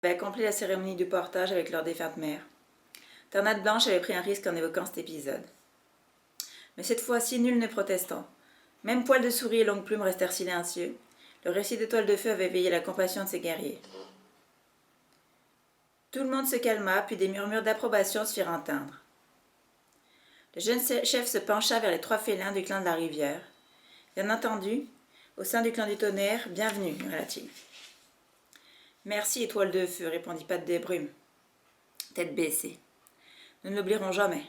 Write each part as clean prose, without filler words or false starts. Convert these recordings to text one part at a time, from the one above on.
Avaient accompli la cérémonie du portage avec leur défunte mère. Tornade Blanche avait pris un risque en évoquant cet épisode. Mais cette fois-ci, nul ne protestant. Même Poil de Souris et Longue Plume restèrent silencieux. Le récit d'Étoile de Feu avait éveillé la compassion de ses guerriers. Tout le monde se calma, puis des murmures d'approbation se firent entendre. Le jeune chef se pencha vers les 3 félins du clan de la rivière. Bien entendu, au sein du clan du tonnerre, bienvenue, hurla-t-il. Merci, Étoile de Feu, répondit Patte de Brume, tête baissée. Nous ne l'oublierons jamais.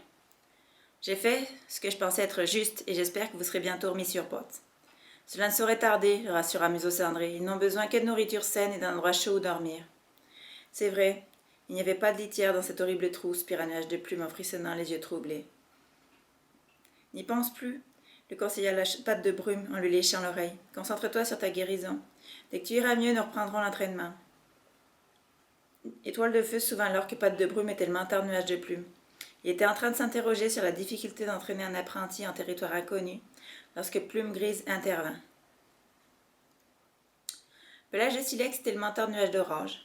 J'ai fait ce que je pensais être juste et j'espère que vous serez bientôt remis sur pote. Cela ne saurait tarder, le rassura Museau Cendré. Ils n'ont besoin que de nourriture saine et d'un endroit chaud où dormir. C'est vrai, il n'y avait pas de litière dans cette horrible trousse, soupira Nuage de Plume en frissonnant les yeux troublés. N'y pense plus, le conseilla la Patte de Brume en lui léchant l'oreille. Concentre-toi sur ta guérison. Dès que tu iras mieux, nous reprendrons l'entraînement. Étoile de Feu souvint alors que Patte de Brume était le mentor de Nuage de Plume. Il était en train de s'interroger sur la difficulté d'entraîner un apprenti en territoire inconnu lorsque Plume Grise intervint. Pelage de Silex était le mentor de Nuage d'Orage.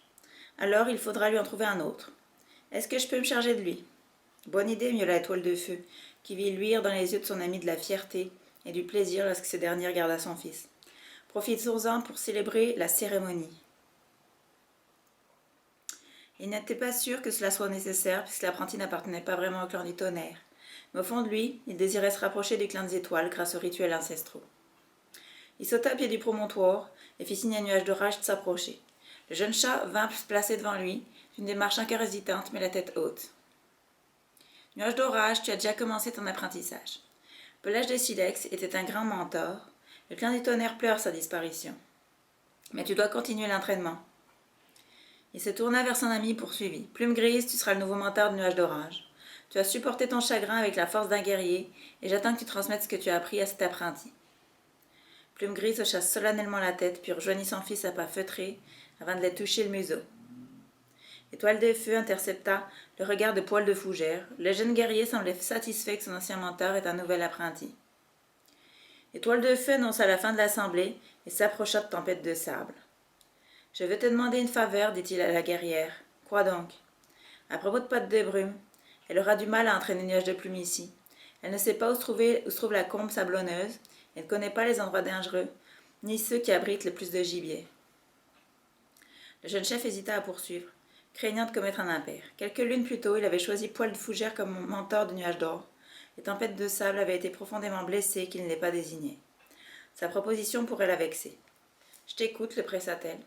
Alors il faudra lui en trouver un autre. Est-ce que je peux me charger de lui? Bonne idée, miaula Étoile de Feu, qui vit luire dans les yeux de son ami de la fierté et du plaisir lorsque ce dernier regarda son fils. Profitons-en pour célébrer la cérémonie. Il n'était pas sûr que cela soit nécessaire, puisque l'apprenti n'appartenait pas vraiment au clan du tonnerre. Mais au fond de lui, il désirait se rapprocher du clan des étoiles grâce aux rituels ancestraux. Il sauta à pied du promontoire et fit signe à Nuage d'Orage de s'approcher. Le jeune chat vint se placer devant lui, d'une démarche encore hésitante, mais la tête haute. Nuage d'Orage, tu as déjà commencé ton apprentissage. Pelage de Silex était un grand mentor. Le clan du tonnerre pleure sa disparition. Mais tu dois continuer l'entraînement. Il se tourna vers son ami et poursuivit. Plume Grise, tu seras le nouveau mentor de Nuage d'Orage. Tu as supporté ton chagrin avec la force d'un guerrier, et j'attends que tu transmettes ce que tu as appris à cet apprenti. Plume Grise hocha solennellement la tête, puis rejoignit son fils à pas feutrés, avant de les toucher le museau. Étoile de Feu intercepta le regard de Poil de Fougère. Le jeune guerrier semblait satisfait que son ancien mentor ait un nouvel apprenti. Étoile de Feu annonça la fin de l'assemblée et s'approcha de Tempête de Sable. Je veux te demander une faveur, dit-il à la guerrière. Quoi donc? À propos de Patte de Brume, elle aura du mal à entraîner Nuage de Plume ici. Elle ne sait pas où se trouve la combe sablonneuse, elle ne connaît pas les endroits dangereux, ni ceux qui abritent le plus de gibier. Le jeune chef hésita à poursuivre, craignant de commettre un impair. Quelques lunes plus tôt, il avait choisi Poil de Fougère comme mentor de Nuage d'Or, et Tempête de Sable avait été profondément blessée qu'il ne l'ait pas désigné. Sa proposition pourrait la vexer. Je t'écoute, le pressa-t-elle.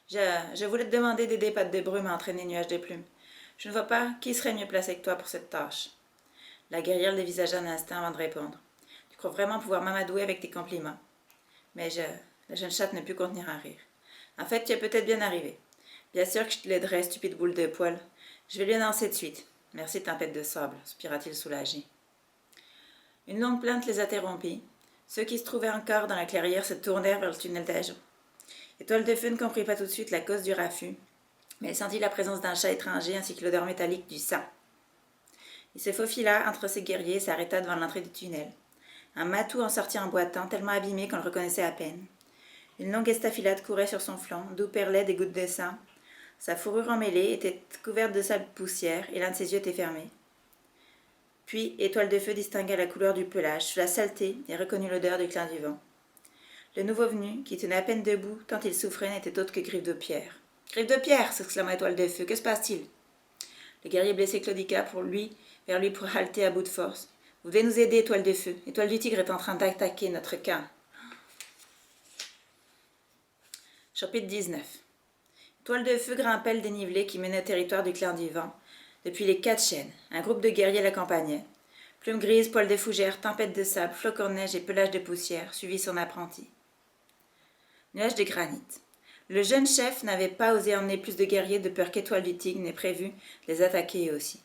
Je voulais te demander d'aider Patte de Brume à entraîner Nuage de Plume. Je ne vois pas qui serait mieux placé que toi pour cette tâche. La guerrière le dévisagea un instant avant de répondre. Tu crois vraiment pouvoir m'amadouer avec tes compliments? Mais la jeune chatte ne put contenir un rire. En fait, tu es peut-être bien arrivé. Bien sûr que je te l'aiderai, stupide boule de poil. Je vais lui annoncer de suite. Merci, Tempête de Sable, soupira-t-il soulagé. Une longue plainte les interrompit. Ceux qui se trouvaient encore dans la clairière se tournèrent vers le tunnel d'ajout. Étoile de Feu ne comprit pas tout de suite la cause du raffut, mais elle sentit la présence d'un chat étranger ainsi que l'odeur métallique du sang. Il se faufila entre ses guerriers et s'arrêta devant l'entrée du tunnel. Un matou en sortit en boitant, tellement abîmé qu'on le reconnaissait à peine. Une longue estafilade courait sur son flanc, d'où perlaient des gouttes de sang. Sa fourrure emmêlée était couverte de sale poussière et l'un de ses yeux était fermé. Puis, Étoile de Feu distingua la couleur du pelage sous la saleté et reconnut l'odeur du clin du vent. Le nouveau venu, qui tenait à peine debout, tant il souffrait, n'était autre que Griffe de Pierre. Griffe de Pierre s'exclama Étoile de Feu. Que se passe-t-il? Le guerrier blessé claudiqua vers lui pour halter à bout de force. Vous devez nous aider, Étoile de Feu. Étoile du Tigre est en train d'attaquer notre camp. Chapitre 19. Étoile de Feu grimpait le dénivelé qui menait au territoire du clan du vent. Depuis les 4 chênes, un groupe de guerriers l'accompagnait. Plume Grise, Poil de Fougère, Tempête de Sable, Flocon de Neige et Pelage de Poussière suivit son apprenti. Nuage de granit. Le jeune chef n'avait pas osé emmener plus de guerriers de peur qu'Étoile du Tigre n'ait prévu de les attaquer eux aussi.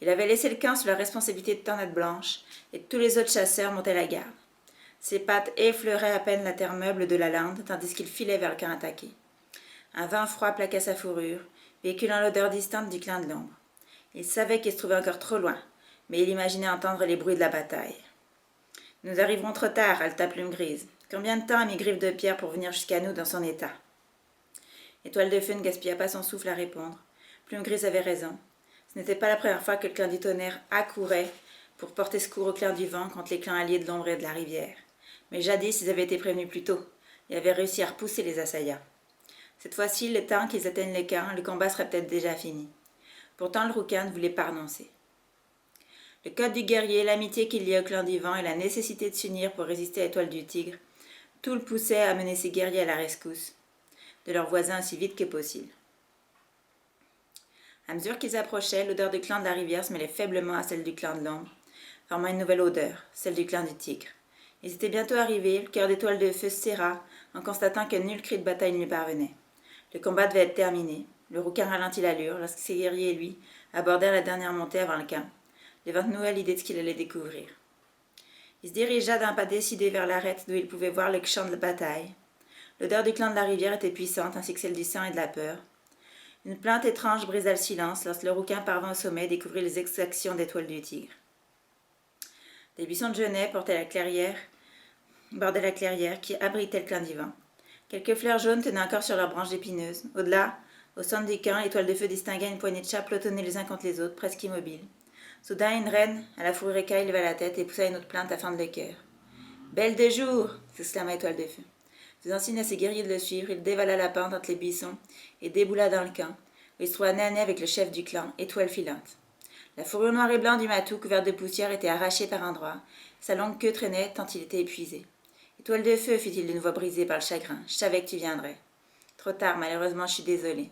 Il avait laissé le camp sous la responsabilité de Tornade Blanche, et tous les autres chasseurs montaient la garde. Ses pattes effleuraient à peine la terre meuble de la lande, tandis qu'il filait vers le camp attaqué. Un vent froid plaquait sa fourrure, véhiculant l'odeur distante du clan de l'ombre. Il savait qu'il se trouvait encore trop loin, mais il imaginait entendre les bruits de la bataille. Nous arriverons trop tard, haleta Plume Grise. Combien de temps a mis Griffe de Pierre pour venir jusqu'à nous dans son état? Étoile de Feu ne gaspilla pas son souffle à répondre. Plume Grise avait raison. Ce n'était pas la première fois que le clan du tonnerre accourait pour porter secours au clan du vent contre les clans alliés de l'ombre et de la rivière. Mais jadis, ils avaient été prévenus plus tôt et avaient réussi à repousser les assaillants. Cette fois-ci, le temps qu'ils atteignent les camps, le combat serait peut-être déjà fini. Pourtant, le rouquin ne voulait pas renoncer. Le code du guerrier, l'amitié qu'il y a au clan du vent et la nécessité de s'unir pour résister à l'étoile du tigre, tout le poussait à mener ses guerriers à la rescousse de leurs voisins aussi vite que possible. À mesure qu'ils approchaient, l'odeur du clan de la rivière se mêlait faiblement à celle du clan de l'ombre, formant une nouvelle odeur, celle du clan du tigre. Ils étaient bientôt arrivés, le cœur d'étoile de feu se serra en constatant que nul cri de bataille ne lui parvenait. Le combat devait être terminé. Le rouquin ralentit l'allure lorsque ses guerriers et lui abordèrent la dernière montée avant le camp, devant une nouvelle idée de ce qu'il allait découvrir. Il se dirigea d'un pas décidé vers l'arête d'où il pouvait voir le champ de la bataille. L'odeur du clan de la rivière était puissante, ainsi que celle du sang et de la peur. Une plainte étrange brisa le silence lorsque le rouquin parvint au sommet et découvrit les exactions d'étoile du tigre. Des buissons de genêts bordaient la clairière qui abritait le clan du vent. Quelques fleurs jaunes tenaient encore sur leurs branches épineuses. Au-delà, au centre du camp, l'étoile de feu distingua une poignée de chats pelotonner les uns contre les autres, presque immobiles. Soudain, une reine, à la fourrure écaille, leva la tête et poussa une autre plainte à fendre le cœur. « Belle de jour !» s'exclama Étoile de Feu. Faisant signe à ses guerriers de le suivre, il dévala la pente entre les buissons et déboula dans le camp, où il se trouva nez à nez avec le chef du clan, Étoile Filante. La fourrure noire et blanc du matou, couverte de poussière, était arrachée par endroits. Sa longue queue traînait tant il était épuisé. « Étoile de Feu !» fit-il d'une voix brisée par le chagrin. « Je savais que tu viendrais. »« Trop tard, malheureusement, je suis désolé. »«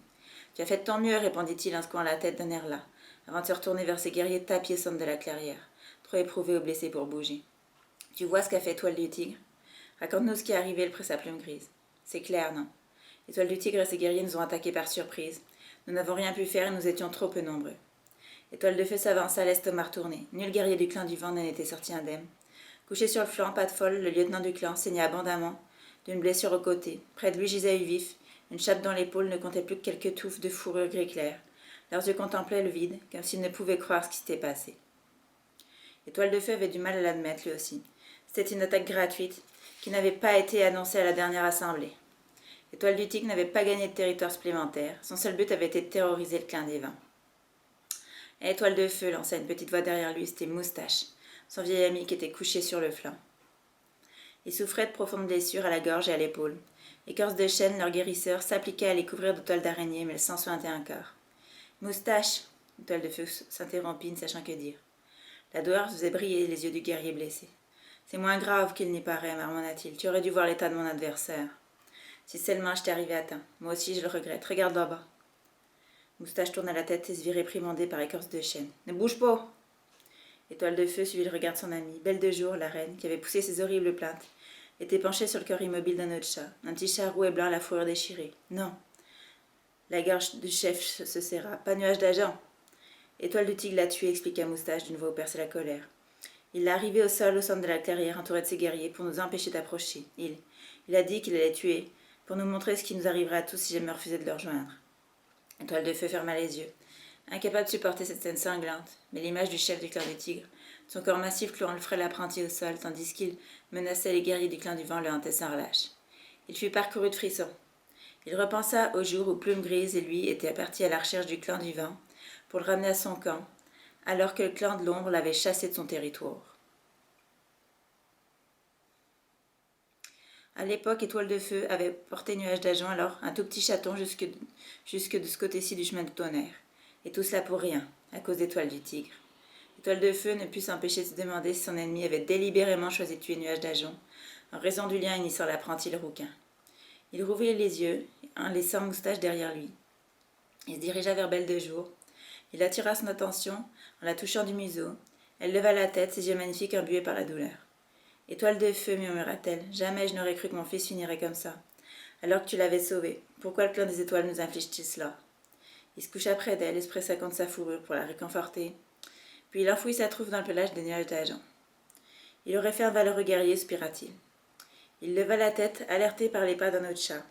Tu as fait de ton mieux, répondit-il en secouant la tête d'un air las, avant de se retourner vers ses guerriers tapis au centre de la clairière, trop éprouvés ou blessés pour bouger. « Tu vois ce qu'a fait Étoile du Tigre ? Raconte-nous ce qui est arrivé, le pressa Plume Grise. C'est clair, non ? Étoile du Tigre et ses guerriers nous ont attaqués par surprise. Nous n'avons rien pu faire et nous étions trop peu nombreux. Étoile de Feu s'avança, l'estomac retourné. Nul guerrier du clan du vent n'en était sorti indemne. Couché sur le flanc, pas de folle, le lieutenant du clan saignait abondamment d'une blessure au côté. Près de lui gisait Uvif, une chape dans l'épaule ne comptait plus que quelques touffes de fourrure gris clair. Leurs yeux contemplaient le vide, comme s'ils ne pouvaient croire ce qui s'était passé. Étoile de Feu avait du mal à l'admettre, lui aussi. C'était une attaque gratuite, qui n'avait pas été annoncée à la dernière assemblée. Étoile du Tigre n'avait pas gagné de territoire supplémentaire. Son seul but avait été de terroriser le clan des vents. Et Étoile de Feu lança une petite voix derrière lui, c'était Moustache, son vieil ami qui était couché sur le flanc. Il souffrait de profondes blessures à la gorge et à l'épaule. Écorce de chêne, leur guérisseur, s'appliquait à les couvrir de toiles d'araignée, mais le sang suintait encore. Moustache, Étoile de Feu s'interrompit, ne sachant que dire. La douleur faisait briller les yeux du guerrier blessé. C'est moins grave qu'il n'y paraît, marmonna-t-il. Tu aurais dû voir l'état de mon adversaire. Si seulement je t'ai arrivé à temps. Moi aussi, je le regrette. Regarde là-bas. Moustache tourna la tête et se vit réprimandé par Écorce de chêne. Ne bouge pas. Étoile de Feu suivit le regard de son ami. Belle de jour, la reine, qui avait poussé ses horribles plaintes, était penchée sur le corps immobile d'un autre chat. Un petit chat roux et blanc à la fourrure déchirée. Non. La gorge du chef se serra. Pas nuage d'agent. Étoile du Tigre l'a tué, expliqua Moustache d'une voix où perçait la colère. Il l'a arrivé au sol, au centre de la clairière, entouré de ses guerriers, pour nous empêcher d'approcher. Il a dit qu'il allait tuer, pour nous montrer ce qui nous arriverait à tous si jamais refusait de le rejoindre. Étoile de Feu ferma les yeux, incapable de supporter cette scène sanglante, mais l'image du chef du clan des tigres, son corps massif clouant le frêle apprenti au sol, tandis qu'il menaçait les guerriers du clan du vent, le hantait sans relâche. Il fut parcouru de frissons. Il repensa au jour où Plume Grise et lui étaient partis à la recherche du clan du vent, pour le ramener à son camp, alors que le clan de l'ombre l'avait chassé de son territoire. À l'époque, Étoile de Feu avait porté Nuage d'Agent, alors un tout petit chaton jusque de ce côté-ci du chemin de tonnerre. Et tout cela pour rien, à cause d'Étoile du Tigre. Étoile de Feu ne put s'empêcher de se demander si son ennemi avait délibérément choisi de tuer Nuage d'Agent, en raison du lien unissant l'apprenti et le rouquin. Il rouvrit les yeux, en laissant Moustache derrière lui. Il se dirigea vers Belle de Jour. Il attira son attention en la touchant du museau. Elle leva la tête, ses yeux magnifiques imbués par la douleur. « Étoile de Feu, murmura-t-elle, jamais je n'aurais cru que mon fils finirait comme ça. Alors que tu l'avais sauvé, pourquoi le clan des étoiles nous inflige-t-il cela ?» Il se coucha près d'elle et se pressa contre sa fourrure pour la réconforter. Puis il enfouit sa truffe dans le pelage des nuages d'argent. Il aurait fait un valeureux guerrier, soupira-t-il. Il leva la tête, alerté par les pas d'un autre chat.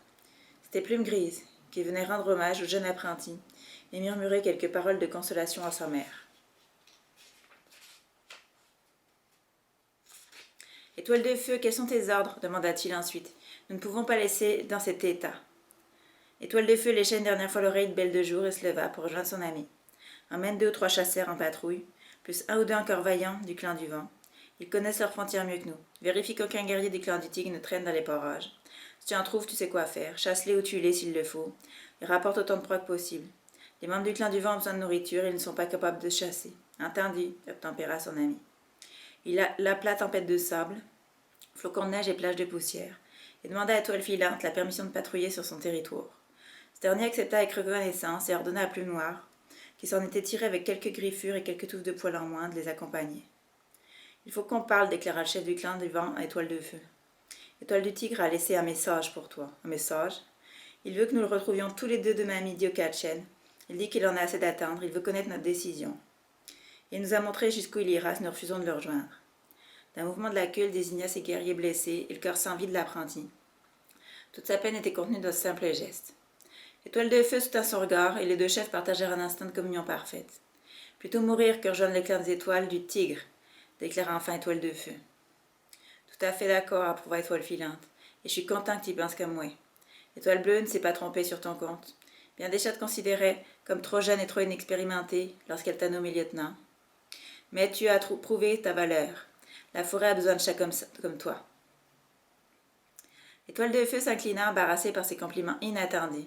C'était Plume Grise, qui venait rendre hommage au jeune apprenti et murmurer quelques paroles de consolation à sa mère. « Étoile de Feu, quels sont tes ordres » demanda-t-il ensuite. « Nous ne pouvons pas laisser dans cet état. » Étoile de Feu lécha une dernière fois l'oreille de Belle de Jour et se leva pour rejoindre son ami. Emmène 2 ou 3 chasseurs en patrouille, plus 1 ou 2 encore vaillants du clan du vent. Ils connaissent leurs frontières mieux que nous. Vérifie qu'aucun guerrier du clan du tigre ne traîne dans les parages. Si tu en trouves, tu sais quoi faire. Chasse-les ou tue-les s'il le faut. Et rapporte autant de proies que possible. Les membres du clan du vent ont besoin de nourriture et ils ne sont pas capables de chasser. Entendu, obtempéra son ami. Il appela tempête de sable, flocons de neige et plages de poussière, et demanda à Étoile Filante la permission de patrouiller sur son territoire. Ce dernier accepta avec reconnaissance et ordonna à Plume Noire, qui s'en était tiré avec quelques griffures et quelques touffes de poils en moins, de les accompagner. Il faut qu'on parle, déclara le chef du clan du vent à Étoile de Feu. Étoile du Tigre a laissé un message pour toi. Un message? Il veut que nous le retrouvions tous les deux demain à midi au Katchen. Il dit qu'il en a assez d'attendre, il veut connaître notre décision. Il nous a montré jusqu'où il ira si nous refusons de le rejoindre. D'un mouvement de la queue, il désigna ses guerriers blessés et le cœur sans vie de l'apprenti. Toute sa peine était contenue dans ce simple geste. Étoile de Feu soutint son regard et les 2 chefs partagèrent un instant de communion parfaite. Plutôt mourir que rejoindre les clans des étoiles du Tigre, déclara enfin Étoile de Feu. Tout à fait d'accord, approuva Étoile Filante, et je suis content que tu y penses comme moi. Étoile Bleue ne s'est pas trompée sur ton compte. Bien des chats te considéraient comme trop jeune et trop inexpérimenté lorsqu'elle t'a nommé lieutenant. Mais tu as prouvé ta valeur. La forêt a besoin de chats comme toi. Étoile de Feu s'inclina, embarrassée par ces compliments inattendus.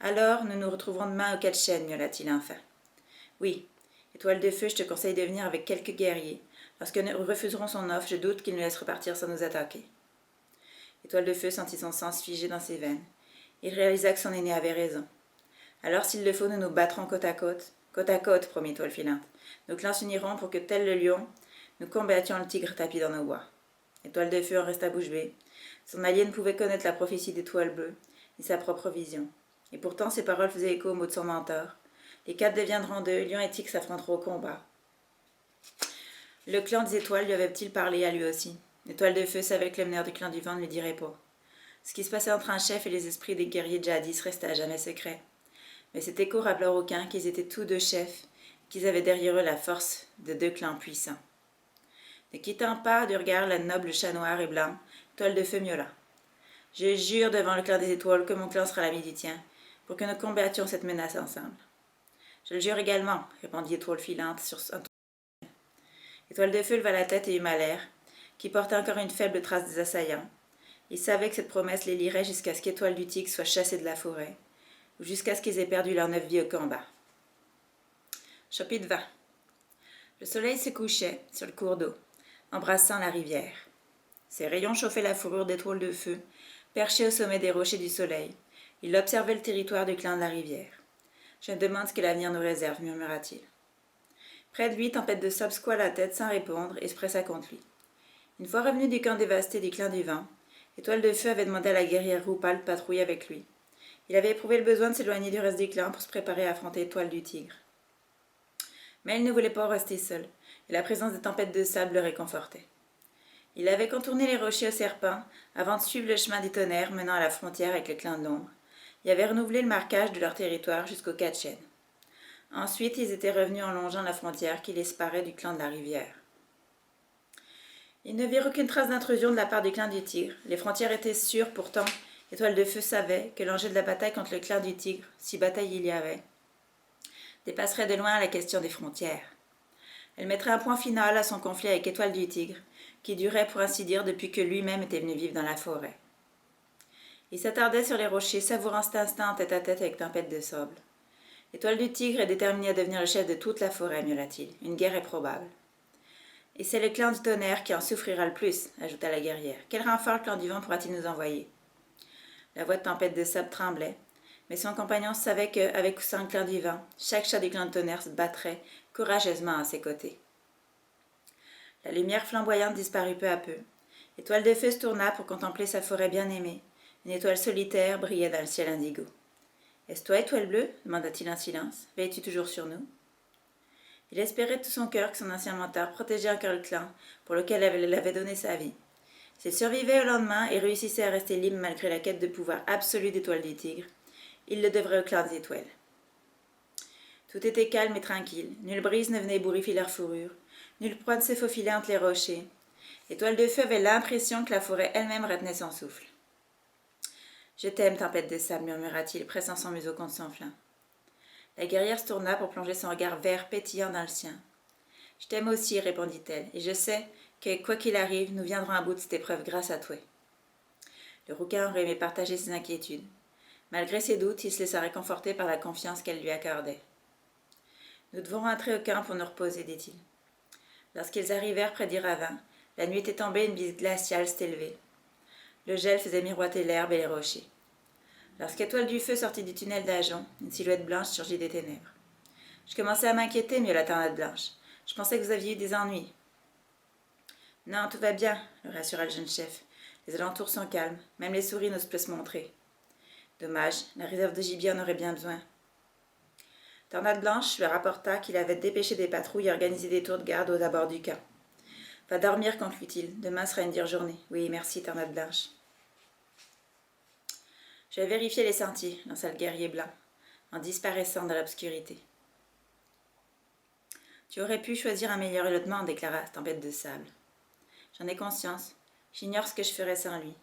Alors, nous nous retrouverons demain au Katchen, miaula-t-il enfin. Oui, Étoile de Feu, je te conseille de venir avec quelques guerriers. Lorsque nous refuserons son offre, je doute qu'il nous laisse repartir sans nous attaquer. Étoile de Feu sentit son sang se figer dans ses veines. Il réalisa que son aîné avait raison. Alors, s'il le faut, nous nous battrons côte à côte. Côte à côte, promit Étoile Filante. Nos clans s'uniront pour que, tel le lion, nous combattions le tigre tapi dans nos bois. Étoile de Feu en resta bouche bée. Son allié ne pouvait connaître la prophétie d'Étoile Bleue, ni sa propre vision. Et pourtant, ses paroles faisaient écho aux mots de son mentor. Les 4 deviendront 2, lion et tigre s'affronteront au combat. Le clan des étoiles lui avait-il parlé à lui aussi? Étoile de Feu savait que le meneur du clan du vent ne lui dirait pas. Ce qui se passait entre un chef et les esprits des guerriers de jadis restait à jamais secret. Mais cet écho rappela aux requins qu'ils étaient tous 2 chefs, qu'ils avaient derrière eux la force de 2 clans puissants. Ne quittant pas du regard la noble chat noir et blanc, Étoile de Feu miaula. Je jure devant le clan des étoiles que mon clan sera l'ami du tien, pour que nous combattions cette menace ensemble. Je le jure également, répondit Étoile Filante sur un ton. Étoile de Feu leva la tête et huma l'air, qui portait encore une faible trace des assaillants. Il savait que cette promesse les lierait jusqu'à ce qu'Étoile du Tigre soit chassée de la forêt, ou jusqu'à ce qu'ils aient perdu leur 9 vies au combat. Chapitre 20. Le soleil se couchait sur le cours d'eau, embrassant la rivière. Ses rayons chauffaient la fourrure d'Étoile de Feu, perché au sommet des rochers du soleil. Il observait le territoire du clan de la rivière. Je me demande ce que l'avenir nous réserve, murmura-t-il. Près de lui, Tempête de Sable secoua la tête sans répondre et se pressa contre lui. Une fois revenu du camp dévasté des clans du vent, Étoile de Feu avait demandé à la guerrière Roupale de patrouiller avec lui. Il avait éprouvé le besoin de s'éloigner du reste des clans pour se préparer à affronter Étoile du Tigre. Mais il ne voulait pas rester seul, et la présence des tempêtes de sable le réconfortait. Il avait contourné les rochers au serpent avant de suivre le chemin des tonnerres menant à la frontière avec le clan de l'ombre. Il avait renouvelé le marquage de leur territoire jusqu'au Katchen. Ensuite, ils étaient revenus en longeant la frontière qui les séparait du clan de la rivière. Ils ne virent aucune trace d'intrusion de la part du clan du Tigre. Les frontières étaient sûres, pourtant, Étoile de Feu savait que l'enjeu de la bataille contre le clan du Tigre, si bataille il y avait, dépasserait de loin la question des frontières. Elle mettrait un point final à son conflit avec Étoile du Tigre, qui durait pour ainsi dire depuis que lui-même était venu vivre dans la forêt. Il s'attardait sur les rochers, savourant cet instant en tête-à-tête avec Tempête de Sable. Étoile du Tigre est déterminé à devenir le chef de toute la forêt, miaula-t-il. Une guerre est probable. Et c'est le clan du tonnerre qui en souffrira le plus, ajouta la guerrière. Quel renfort le clan du vent pourra-t-il nous envoyer? La voix de Tempête de Sable tremblait, mais son compagnon savait qu'avec ou sans le clan du vent, chaque chat du clan de tonnerre se battrait courageusement à ses côtés. La lumière flamboyante disparut peu à peu. Étoile de Feu se tourna pour contempler sa forêt bien-aimée. Une étoile solitaire brillait dans le ciel indigo. « Est-ce toi, Étoile Bleue » demanda-t-il en silence. « Veilles-tu toujours sur nous ?» Il espérait de tout son cœur que son ancien mentor protégeait encore le clan pour lequel elle avait donné sa vie. S'il survivait au lendemain et réussissait à rester libre malgré la quête de pouvoir absolue d'Étoile du Tigre, il le devrait au clan des étoiles. Tout était calme et tranquille. Nulle brise ne venait ébouriffer leur fourrure. Nulle proie ne se faufilait entre les rochers. Étoile de Feu avait l'impression que la forêt elle-même retenait son souffle. Je t'aime, tempête de sable, murmura-t-il, pressant son museau contre son flanc. La guerrière se tourna pour plonger son regard vert pétillant dans le sien. Je t'aime aussi, répondit-elle, et je sais que, quoi qu'il arrive, nous viendrons à bout de cette épreuve grâce à toi. Le rouquin aurait aimé partager ses inquiétudes. Malgré ses doutes, il se laissa réconforter par la confiance qu'elle lui accordait. Nous devons rentrer au camp pour nous reposer, dit-il. Lorsqu'ils arrivèrent près du ravin, la nuit était tombée et une bise glaciale s'était levée. Le gel faisait miroiter l'herbe et les rochers. Lorsqu'Étoile du Feu sortit du tunnel d'Ajon, une silhouette blanche surgit des ténèbres. Je commençais à m'inquiéter, miaula la Tornade Blanche. Je pensais que vous aviez eu des ennuis. Non, tout va bien, le rassura le jeune chef. Les alentours sont calmes, même les souris n'osent plus se montrer. Dommage, la réserve de gibier en aurait bien besoin. Tornade Blanche lui rapporta qu'il avait dépêché des patrouilles et organisé des tours de garde aux abords du camp. Va dormir, conclut-il. Demain sera une dure journée. Oui, merci, Tornade Blanche. Je vais vérifier les sentiers, lança le guerrier blanc, en disparaissant dans l'obscurité. Tu aurais pu choisir un meilleur lieutenant, déclara Tempête de Sable. J'en ai conscience. J'ignore ce que je ferais sans lui.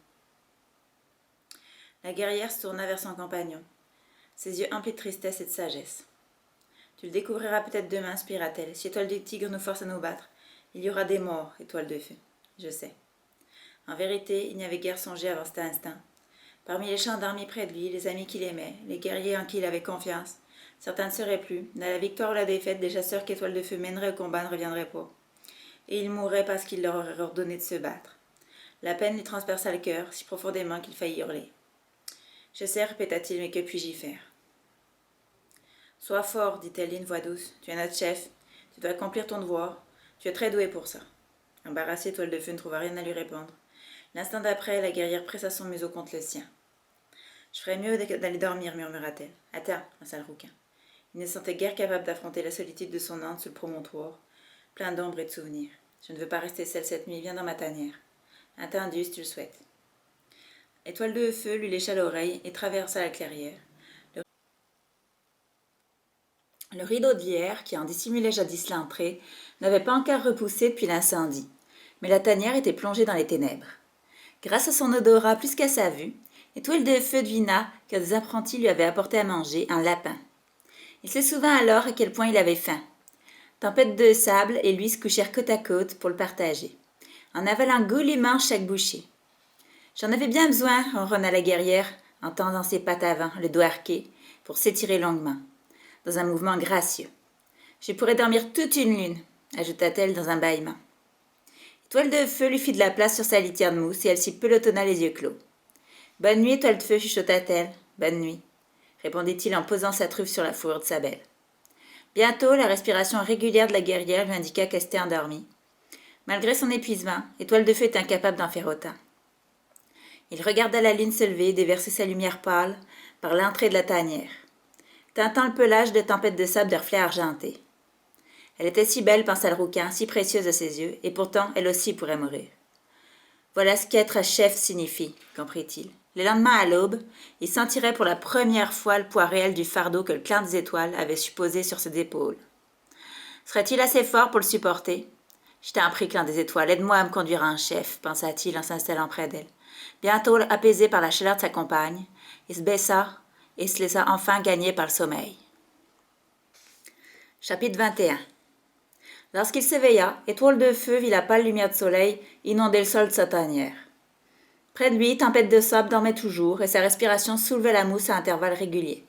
La guerrière se tourna vers son compagnon, ses yeux emplis de tristesse et de sagesse. Tu le découvriras peut-être demain, aspira-t-elle. Si Étoile du Tigre nous force à nous battre, il y aura des morts, Étoile de Feu. Je sais. En vérité, il n'y avait guère songé avant cet instant. Parmi les gendarmes près de lui, les amis qu'il aimait, les guerriers en qui il avait confiance, certains ne seraient plus. Dans la victoire ou la défaite, des chasseurs qu'Étoile de Feu mènerait au combat ne reviendraient pas. Et ils mourraient parce qu'il leur aurait ordonné de se battre. La peine lui transperça le cœur, si profondément qu'il faillit hurler. Je sais, répéta-t-il, mais que puis-je y faire? Sois fort, dit-elle d'une voix douce. Tu es notre chef. Tu dois accomplir ton devoir. Tu es très doué pour ça. Embarrassée, Étoile de Feu ne trouva rien à lui répondre. L'instant d'après, la guerrière pressa son museau contre le sien. Je ferais mieux d'aller dormir, murmura-t-elle. Attends, lança le rouquin. Il ne se sentait guère capable d'affronter la solitude de son âne sous le promontoire, plein d'ombre et de souvenirs. Je ne veux pas rester seule cette nuit, viens dans ma tanière. Entendu, si tu le souhaites. Étoile de Feu lui lécha l'oreille et traversa la clairière. Le rideau de lierre, qui en dissimulait jadis l'entrée, n'avait pas encore repoussé depuis l'incendie, mais la tanière était plongée dans les ténèbres. Grâce à son odorat plus qu'à sa vue, Étoile de Feu devina que des apprentis lui avaient apporté à manger un lapin. Il se souvint alors à quel point il avait faim. Tempête de Sable et lui se couchèrent côte à côte pour le partager, en avalant goulûment chaque bouchée. J'en avais bien besoin, ronronna la guerrière, en tendant ses pattes avant, le dos arqué, pour s'étirer longuement, dans un mouvement gracieux. Je pourrais dormir toute une lune, ajouta-t-elle dans un bâillement. Étoile de Feu lui fit de la place sur sa litière de mousse et elle s'y pelotonna les yeux clos. Bonne nuit, Étoile de Feu, chuchota-t-elle. Bonne nuit, répondit-il en posant sa truffe sur la fourrure de sa belle. Bientôt, la respiration régulière de la guerrière lui indiqua qu'elle s'était endormie. Malgré son épuisement, Étoile de Feu était incapable d'en faire autant. Il regarda la lune se lever et déverser sa lumière pâle par l'entrée de la tanière, teintant le pelage de tempêtes de sable de reflets argentés. Elle était si belle, pensa le rouquin, si précieuse à ses yeux, et pourtant elle aussi pourrait mourir. Voilà ce qu'être chef signifie, comprit-il. Le lendemain à l'aube, il sentirait pour la première fois le poids réel du fardeau que le clan des étoiles avait supposé sur ses épaules. Serait-il assez fort pour le supporter? Je t'en prie, clan des étoiles, aide-moi à me conduire en chef, pensa-t-il en s'installant près d'elle. Bientôt apaisé par la chaleur de sa compagne, il se baissa et se laissa enfin gagner par le sommeil. Chapitre 21. Lorsqu'il s'éveilla, Étoile de Feu vit la pâle lumière du soleil inonder le sol de sa tanière. Près de lui, Tempête de Sable dormait toujours et sa respiration soulevait la mousse à intervalles réguliers.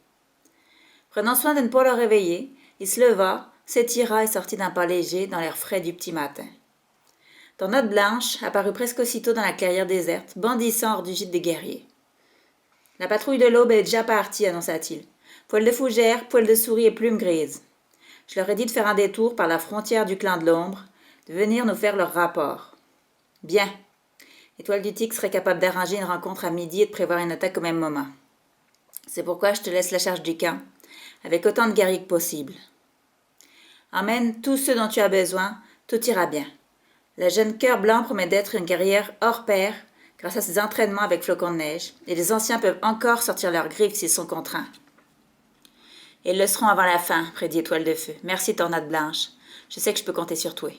Prenant soin de ne pas le réveiller, il se leva, s'étira et sortit d'un pas léger dans l'air frais du petit matin. Tornade Blanche apparut presque aussitôt dans la clairière déserte, bondissant hors du gîte des guerriers. La patrouille de l'aube est déjà partie, annonça-t-il. Poil de fougère, poil de souris et plumes grises. Je leur ai dit de faire un détour par la frontière du clan de l'ombre, de venir nous faire leur rapport. Bien. Étoile du Tigre serait capable d'arranger une rencontre à midi et de prévoir une attaque au même moment. C'est pourquoi je te laisse la charge du camp, avec autant de guerriers que possible. Emmène tous ceux dont tu as besoin, tout ira bien. La jeune Cœur Blanc promet d'être une guerrière hors pair grâce à ses entraînements avec Flocon de Neige, et les anciens peuvent encore sortir leurs griffes s'ils sont contraints. Ils le seront avant la fin, prédit Étoile de Feu. Merci, Tornade Blanche. Je sais que je peux compter sur toi.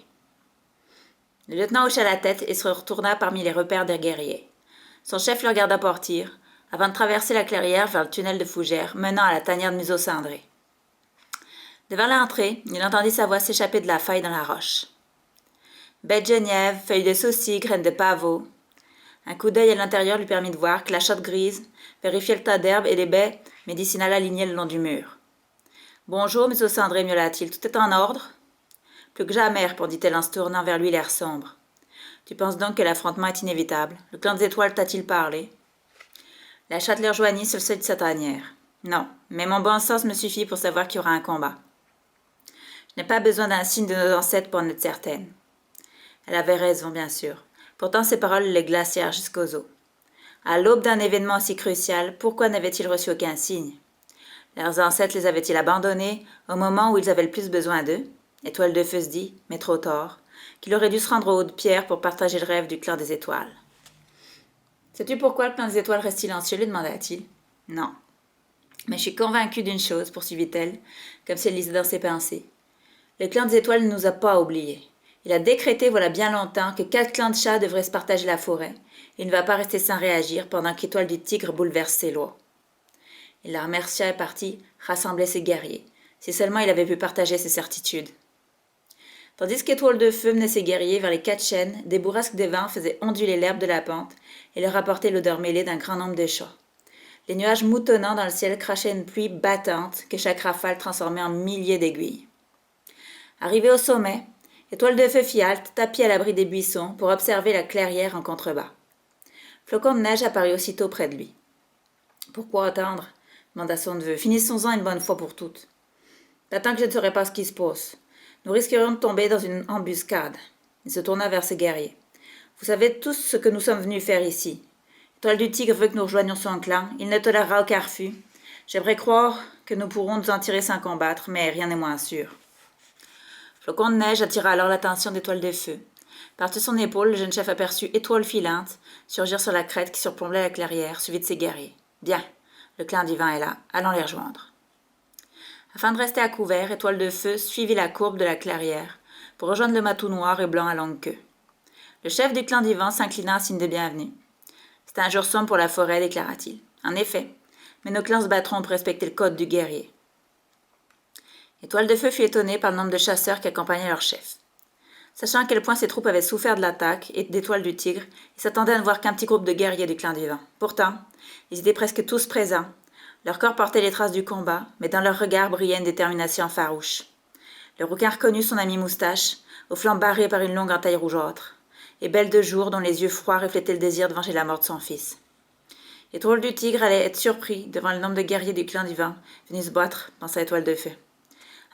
Le lieutenant hocha la tête et se retourna parmi les repères des guerriers. Son chef le regarda partir, avant de traverser la clairière vers le tunnel de fougères menant à la tanière de museau cendré. Devant l'entrée, il entendit sa voix s'échapper de la faille dans la roche. Baies de genièvre, feuilles de saucis, graines de pavot. Un coup d'œil à l'intérieur lui permit de voir que la chatte grise vérifiait le tas d'herbes et les baies médicinales alignées le long du mur. « Bonjour, monsieur Cendré, miaula-t-il, tout est en ordre ?» « Plus que jamais, répondit-elle en se tournant vers lui l'air sombre. « Tu penses donc que l'affrontement est inévitable? Le clan des étoiles t'a-t-il parlé ?» La chatte les rejoignit sur le seuil de sa tanière. « Non, mais mon bon sens me suffit pour savoir qu'il y aura un combat. Je n'ai pas besoin d'un signe de nos ancêtres pour en être certaine. » Elle avait raison, bien sûr. Pourtant, ses paroles les glacièrent jusqu'aux os. À l'aube d'un événement aussi crucial, pourquoi n'avaient-ils reçu aucun signe? Leurs ancêtres les avaient-ils abandonnés au moment où ils avaient le plus besoin d'eux? Étoile de Feu se dit, mais trop tard, qu'il aurait dû se rendre au haut de pierre pour partager le rêve du clan des étoiles. « Sais-tu pourquoi le clan des étoiles reste silencieux ?» lui demanda-t-il. « Non. Mais je suis convaincue d'une chose, poursuivit-elle, comme si elle lisait dans ses pensées. Le clan des étoiles ne nous a pas oubliés. Il a décrété voilà bien longtemps que 4 clans de chats devraient se partager la forêt. Il ne va pas rester sans réagir pendant qu'Étoile du Tigre bouleverse ses lois. » Il la remercia et partit rassembler ses guerriers. Si seulement il avait pu partager ses certitudes. Tandis qu'Étoile de Feu menait ses guerriers vers les 4 chênes, des bourrasques de vent faisaient onduler l'herbe de la pente et leur apportaient l'odeur mêlée d'un grand nombre de chats. Les nuages moutonnants dans le ciel crachaient une pluie battante que chaque rafale transformait en milliers d'aiguilles. Arrivé au sommet, Étoile de Feu fit halte, tapis à l'abri des buissons, pour observer la clairière en contrebas. Flocon de neige apparut aussitôt près de lui. « Pourquoi attendre ?» demanda son neveu. « Finissons-en une bonne fois pour toutes. »« T'attends que je ne saurais pas ce qui se passe. Nous risquerions de tomber dans une embuscade. » Il se tourna vers ses guerriers. « Vous savez tous ce que nous sommes venus faire ici. Étoile du Tigre veut que nous rejoignions son clan. Il ne tolérera aucun refus. J'aimerais croire que nous pourrons nous en tirer sans combattre, mais rien n'est moins sûr. » Flocon de neige attira alors l'attention d'Étoile de Feu. Par-dessus son épaule, le jeune chef aperçut Étoile filante surgir sur la crête qui surplombait la clairière, suivie de ses guerriers. « Bien, le clan du vent est là. Allons les rejoindre. » Afin de rester à couvert, Étoile de Feu suivit la courbe de la clairière pour rejoindre le matou noir et blanc à longue queue. Le chef du clan du vent s'inclina en signe de bienvenue. « C'est un jour sombre pour la forêt, déclara-t-il. « En effet, mais nos clans se battront pour respecter le code du guerrier. » Étoile de Feu fut étonné par le nombre de chasseurs qui accompagnaient leur chef. Sachant à quel point ses troupes avaient souffert de l'attaque et d'Étoile du Tigre, il s'attendait à ne voir qu'un petit groupe de guerriers du clan du vent. Pourtant, ils étaient presque tous présents. Leur corps portait les traces du combat, mais dans leur regard brillait une détermination farouche. Le rouquin reconnut son ami Moustache, aux flancs barrés par une longue entaille rougeâtre, et Belle de Jour, dont les yeux froids reflétaient le désir de venger la mort de son fils. Étoile du Tigre allait être surpris devant le nombre de guerriers du clan du vent venus se battre dans sa Étoile de Feu.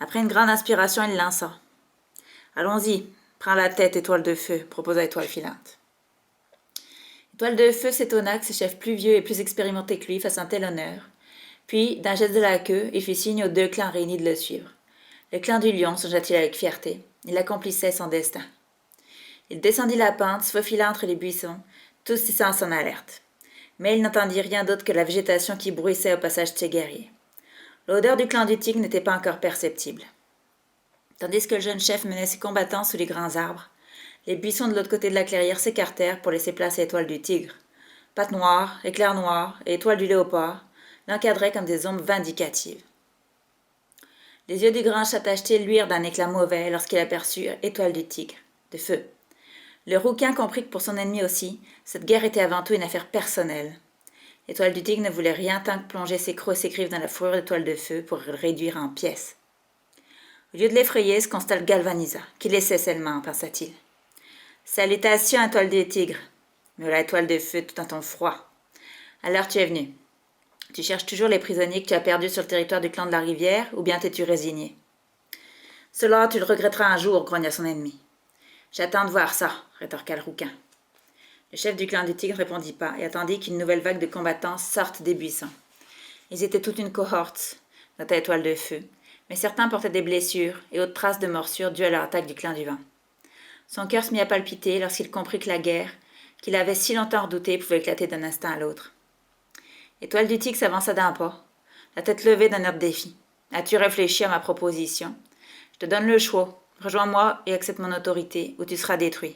Après une grande inspiration, il lança. « Allons-y, prends la tête, Étoile de Feu, proposa Étoile filante. Étoile de Feu s'étonna que ses chefs plus vieux et plus expérimentés que lui fassent un tel honneur. Puis, d'un geste de la queue, il fit signe aux 2 clans réunis de le suivre. Le clan du lion, songea-t-il avec fierté, il accomplissait son destin. Il descendit la pente, se faufila entre les buissons, tous ses sens en alerte. Mais il n'entendit rien d'autre que la végétation qui bruissait au passage de ses guerriers. L'odeur du clan du Tigre n'était pas encore perceptible. Tandis que le jeune chef menait ses combattants sous les grands arbres, les buissons de l'autre côté de la clairière s'écartèrent pour laisser place à Étoile du Tigre. Pattes noires, éclairs noirs et Étoile du Léopard l'encadraient comme des ombres vindicatives. Les yeux du grand chat tacheté luirent d'un éclat mauvais lorsqu'il aperçut Étoile du Tigre, de Feu. Le rouquin comprit que pour son ennemi aussi, cette guerre était avant tout une affaire personnelle. Étoile du Tigre ne voulait rien tant que plonger ses crocs et ses griffes dans la fourrure d'Étoile de Feu pour le réduire en pièces. Au lieu de l'effrayer, ce constat le galvanisa. Qu'il laissait seulement, pensa-t-il. Salutations, Étoile du Tigre, murmura Étoile de Feu tout en ton froid. Alors tu es venu. Tu cherches toujours les prisonniers que tu as perdus sur le territoire du clan de la rivière, ou bien t'es-tu résigné? Cela, tu le regretteras un jour, grogna son ennemi. J'attends de voir ça, rétorqua le rouquin. Le chef du clan du Tigre ne répondit pas et attendit qu'une nouvelle vague de combattants sorte des buissons. Ils étaient toute une cohorte, nota Étoile de Feu, mais certains portaient des blessures et autres traces de morsures dues à leur attaque du clan du vent. Son cœur se mit à palpiter lorsqu'il comprit que la guerre, qu'il avait si longtemps redoutée, pouvait éclater d'un instant à l'autre. Étoile du Tigre s'avança d'un pas, la tête levée d'un air de défi. « As-tu réfléchi à ma proposition? Je te donne le choix. Rejoins-moi et accepte mon autorité, ou tu seras détruit. »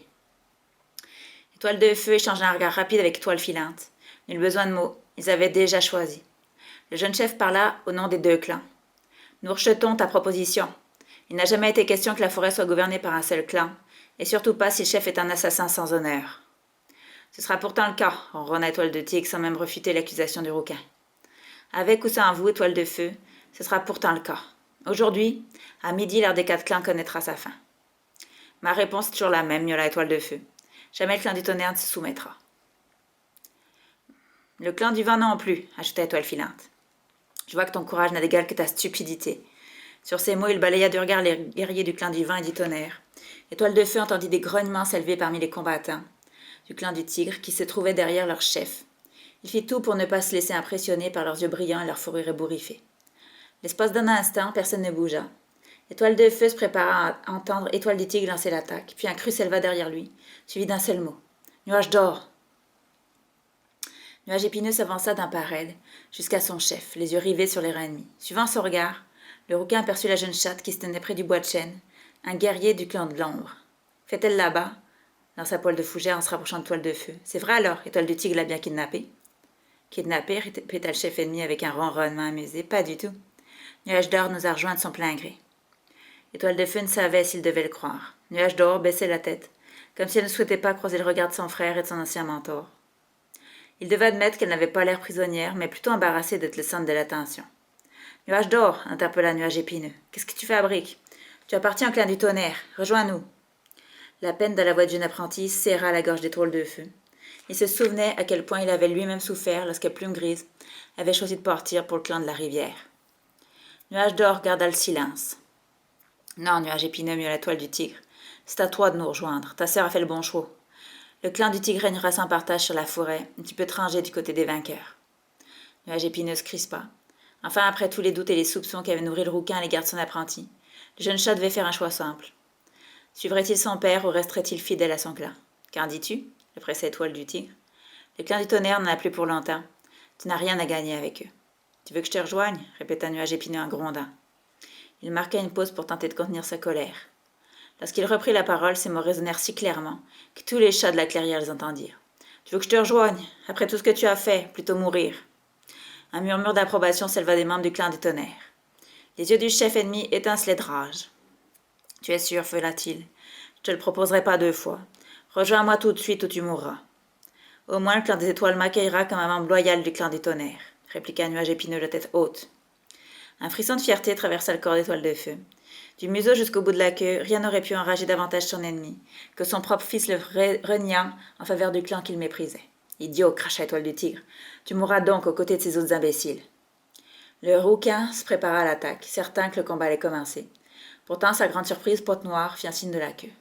Étoile de Feu échangea un regard rapide avec Étoile filante. Nul besoin de mots. Ils avaient déjà choisi. Le jeune chef parla au nom des deux clans. Nous rejetons ta proposition. Il n'a jamais été question que la forêt soit gouvernée par un seul clan, et surtout pas si le chef est un assassin sans honneur. Ce sera pourtant le cas, ronronna Étoile de Tigre sans même refuter l'accusation du rouquin. Avec ou sans vous, Étoile de Feu, ce sera pourtant le cas. Aujourd'hui, à midi, l'un des 4 clans connaîtra sa fin. Ma réponse est toujours la même, miaula Étoile de Feu. Jamais le clan du tonnerre ne se soumettra. Le clan du vent non plus, ajouta Étoile filante. Je vois que ton courage n'a d'égal que ta stupidité. Sur ces mots, il balaya du regard les guerriers du clan du vent et du tonnerre. Étoile de Feu entendit des grognements s'élever parmi les combattants du clan du tigre qui se trouvaient derrière leur chef. Il fit tout pour ne pas se laisser impressionner par leurs yeux brillants et leur fourrure ébouriffée. L'espace d'un instant, personne ne bougea. Étoile de Feu se prépara à entendre Étoile du Tigre lancer l'attaque, puis un cri s'éleva derrière lui, suivi d'un seul mot. Nuage d'or. Nuage épineux s'avança d'un pas raide jusqu'à son chef, les yeux rivés sur les reins ennemis. Suivant son regard, le rouquin aperçut la jeune chatte qui se tenait près du bois de chêne, un guerrier du clan de l'ombre. Fait-elle là-bas lança Poil de Fougère en se rapprochant de Toile de Feu. C'est vrai alors, Étoile du Tigre l'a bien kidnappé. Kidnappé, répéta le chef ennemi avec un ronronnement amusé. Pas du tout. Nuage d'or nous a rejoints de son plein gré. Étoile de Feu ne savait s'il devait le croire. Nuage d'or baissait la tête, comme si elle ne souhaitait pas croiser le regard de son frère et de son ancien mentor. Il devait admettre qu'elle n'avait pas l'air prisonnière, mais plutôt embarrassée d'être le centre de l'attention. Nuage d'or, interpella Nuage épineux. Qu'est-ce que tu fais à Brique? Tu appartiens au clan du tonnerre. Rejoins-nous. La peine de la voix du jeune apprenti serra la gorge d'Étoile de Feu. Il se souvenait à quel point il avait lui-même souffert lorsque Plume Grise avait choisi de partir pour le clan de la rivière. Nuage d'or garda le silence. Non, Nuage épineux, miaula Toile du Tigre. C'est à toi de nous rejoindre. Ta sœur a fait le bon choix. Le clan du Tigre régnera sans partage sur la forêt, et tu peux te ranger du côté des vainqueurs. Nuage épineux se crispa. Enfin, après tous les doutes et les soupçons qu'avait nourri le rouquin à l'égard de son apprenti, le jeune chat devait faire un choix simple. Suivrait-il son père ou resterait-il fidèle à son clan? Qu'en dis-tu? Le pressa Étoile du Tigre. Le clan du tonnerre n'en a plus pour longtemps. Tu n'as rien à gagner avec eux. Tu veux que je te rejoigne? Répéta Nuage épineux en grondant. Il marqua une pause pour tenter de contenir sa colère. Lorsqu'il reprit la parole, ses mots résonnèrent si clairement que tous les chats de la clairière les entendirent. Tu veux que je te rejoigne? Après tout ce que tu as fait, plutôt mourir. Un murmure d'approbation s'éleva des membres du clan du tonnerre. Les yeux du chef ennemi étincelaient de rage. Tu es sûr, feula-t-il. Je te le proposerai pas 2 fois. Rejoins-moi tout de suite ou tu mourras. Au moins le clan des étoiles m'accueillera comme un membre loyal du clan des tonnerres, répliqua Nuage épineux la tête haute. Un frisson de fierté traversa le corps d'Étoile de Feu. Du museau jusqu'au bout de la queue, rien n'aurait pu enrager davantage son ennemi que son propre fils le reniant en faveur du clan qu'il méprisait. Idiot, cracha Étoile du Tigre. Tu mourras donc aux côtés de ces autres imbéciles. Le rouquin se prépara à l'attaque, certain que le combat allait commencer. Pourtant, sa grande surprise, Pote Noire fit un signe de la queue.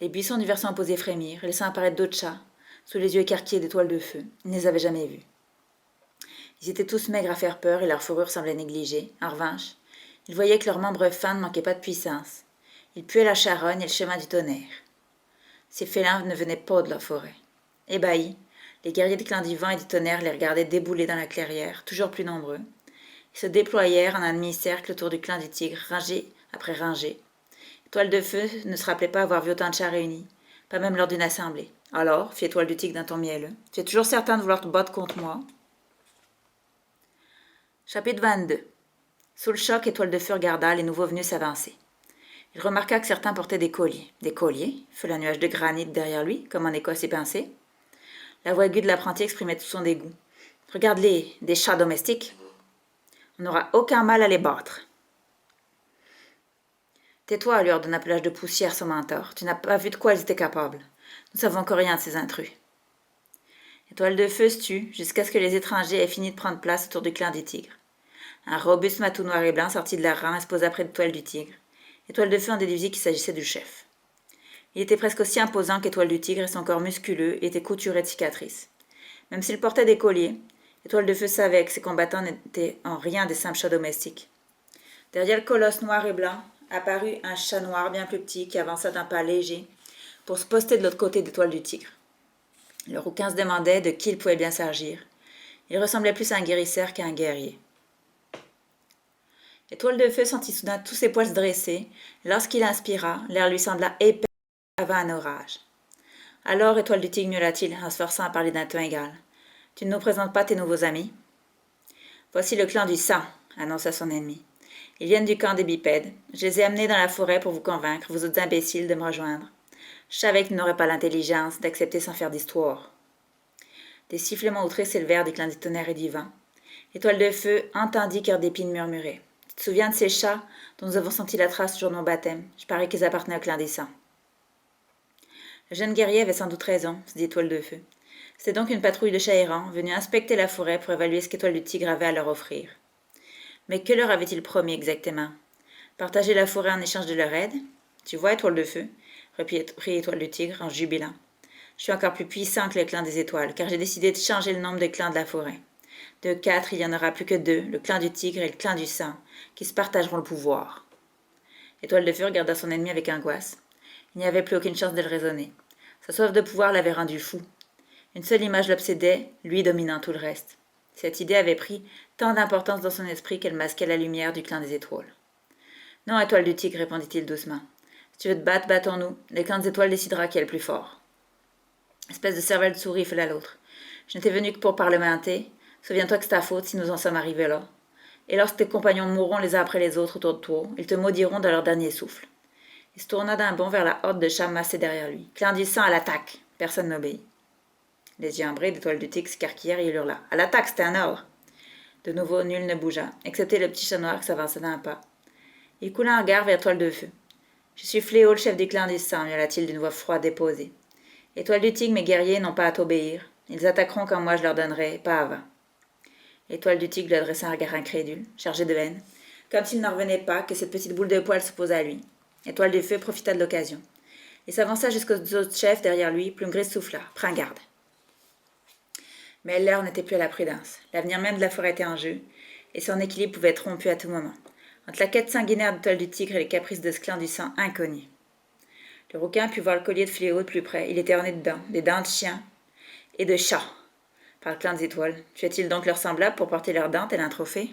Les buissons du versant opposé frémirent, laissant apparaître d'autres chats, sous les yeux écarquillés d'Étoile de Feu. Il ne les avait jamais vus. Ils étaient tous maigres à faire peur et leur fourrure semblait négligée. En revanche, il voyait que leurs membres fins ne manquaient pas de puissance. Ils puaient la charogne et le chemin du tonnerre. Ces félins ne venaient pas de la forêt. Ébahis, les guerriers du clan du vent et du tonnerre les regardaient débouler dans la clairière, toujours plus nombreux. Ils se déployèrent en un demi-cercle autour du clan du tigre, rangée après rangée. Étoile de Feu ne se rappelait pas avoir vu autant de chats réunis, pas même lors d'une assemblée. Alors, fit Étoile du Tigre d'un ton mielleux, tu es toujours certain de vouloir te battre contre moi? Chapitre 22. Sous le choc, Étoile de Feu regarda les nouveaux venus s'avancer. Il remarqua que certains portaient des colliers. Des colliers? Fut la nuage de granit derrière lui, comme en écho à ses pensées. La voix aiguë de l'apprenti exprimait tout son dégoût. Regarde-les, des chats domestiques. On n'aura aucun mal à les battre. Tais-toi, lui ordonna Pelage de Poussière son mentor. Tu n'as pas vu de quoi ils étaient capables. Nous savons encore rien de ces intrus. Étoile de Feu se tut jusqu'à ce que les étrangers aient fini de prendre place autour du clan des tigres. Un robuste matou noir et blanc sortit de leur rang et se posa près de Étoile du Tigre. Étoile de Feu en déduisit qu'il s'agissait du chef. Il était presque aussi imposant qu'Étoile du Tigre et son corps musculeux était couturé de cicatrices. Même s'il portait des colliers, Étoile de Feu savait que ses combattants n'étaient en rien des simples chats domestiques. Derrière le colosse noir et blanc apparut un chat noir bien plus petit qui avança d'un pas léger pour se poster de l'autre côté d'Étoile du Tigre. Le rouquin se demandait de qui il pouvait bien s'agir. Il ressemblait plus à un guérisseur qu'à un guerrier. Étoile de Feu sentit soudain tous ses poils se dresser, et lorsqu'il inspira, l'air lui sembla épais avant un orage. Alors Étoile du Tigre miaula-t-il en se forçant à parler d'un ton égal. Tu ne nous présentes pas tes nouveaux amis? Voici le clan du sang, annonça son ennemi. Ils viennent du camp des bipèdes. Je les ai amenés dans la forêt pour vous convaincre, vous autres imbéciles, de me rejoindre. Je savais que vous n'aurez pas l'intelligence d'accepter sans faire d'histoire. Des sifflements outrés s'élevèrent des clans du tonnerre et du vent. Étoile de feu entendit Cœur d'épine murmurer. Tu te souviens de ces chats dont nous avons senti la trace le jour de mon baptême? Je parie qu'ils appartenaient au clan des sangs. Le jeune guerrier avait sans doute raison, se dit Étoile de feu. C'était donc une patrouille de chats errants venue inspecter la forêt pour évaluer ce qu'Étoile du Tigre avait à leur offrir. Mais que leur avait-il promis exactement? Partager la forêt en échange de leur aide? Tu vois, Étoile de feu, reprit Étoile du Tigre en jubilant. Je suis encore plus puissant que le clan des étoiles, car j'ai décidé de changer le nombre de clans de la forêt. De 4, il n'y en aura plus que 2, le clan du tigre et le clan du sang, qui se partageront le pouvoir. Étoile de feu regarda son ennemi avec angoisse. Il n'y avait plus aucune chance de le raisonner. Sa soif de pouvoir l'avait rendu fou. Une seule image l'obsédait, lui dominant tout le reste. Cette idée avait pris tant d'importance dans son esprit qu'elle masquait la lumière du clan des étoiles. Non, Étoile du tigre, répondit-il doucement. Si tu veux te battre, battons-nous. Le clan des étoiles décidera qui est le plus fort. Espèce de cervelle de souris, fela l'autre. Je n'étais venu que pour parlementer. Souviens-toi que c'est ta faute si nous en sommes arrivés là. Et lorsque tes compagnons mourront les uns après les autres autour de toi, ils te maudiront dans leur dernier souffle. Il se tourna d'un bond vers la horde de chats massés derrière lui. Clan du sang à l'attaque. Personne n'obéit. Les yeux ambrés d'Étoile du tigre s'écarquillèrent et il hurla. À l'attaque, c'était un ordre. De nouveau, nul ne bougea, excepté le petit chat noir qui s'avançait d'un pas. Il coula un regard vers Étoile de feu. Je suis Fléau, le chef des clans du sang, miaula-t-il d'une voix froide et posée. Étoile du tigre, mes guerriers n'ont pas à t'obéir. Ils attaqueront quand moi je leur donnerai, pas avant. Étoile du tigre lui adressa un regard incrédule, chargé de haine, comme s'il n'en revenait pas que cette petite boule de poil s'opposât à lui. Étoile du feu profita de l'occasion. Il s'avança jusqu'aux autres chefs derrière lui, Plume Grise souffla. Prends garde. Mais l'heure n'était plus à la prudence. L'avenir même de la forêt était en jeu, et son équilibre pouvait être rompu à tout moment, entre la quête sanguinaire d'Étoile du tigre et les caprices de ce clan du sang inconnu. Le rouquin put voir le collier de Fléau de plus près. Il était orné de dents, des dents de chien et de chat. Par le clan des étoiles. Tuait-il donc leur semblable pour porter leurs dents tel un trophée?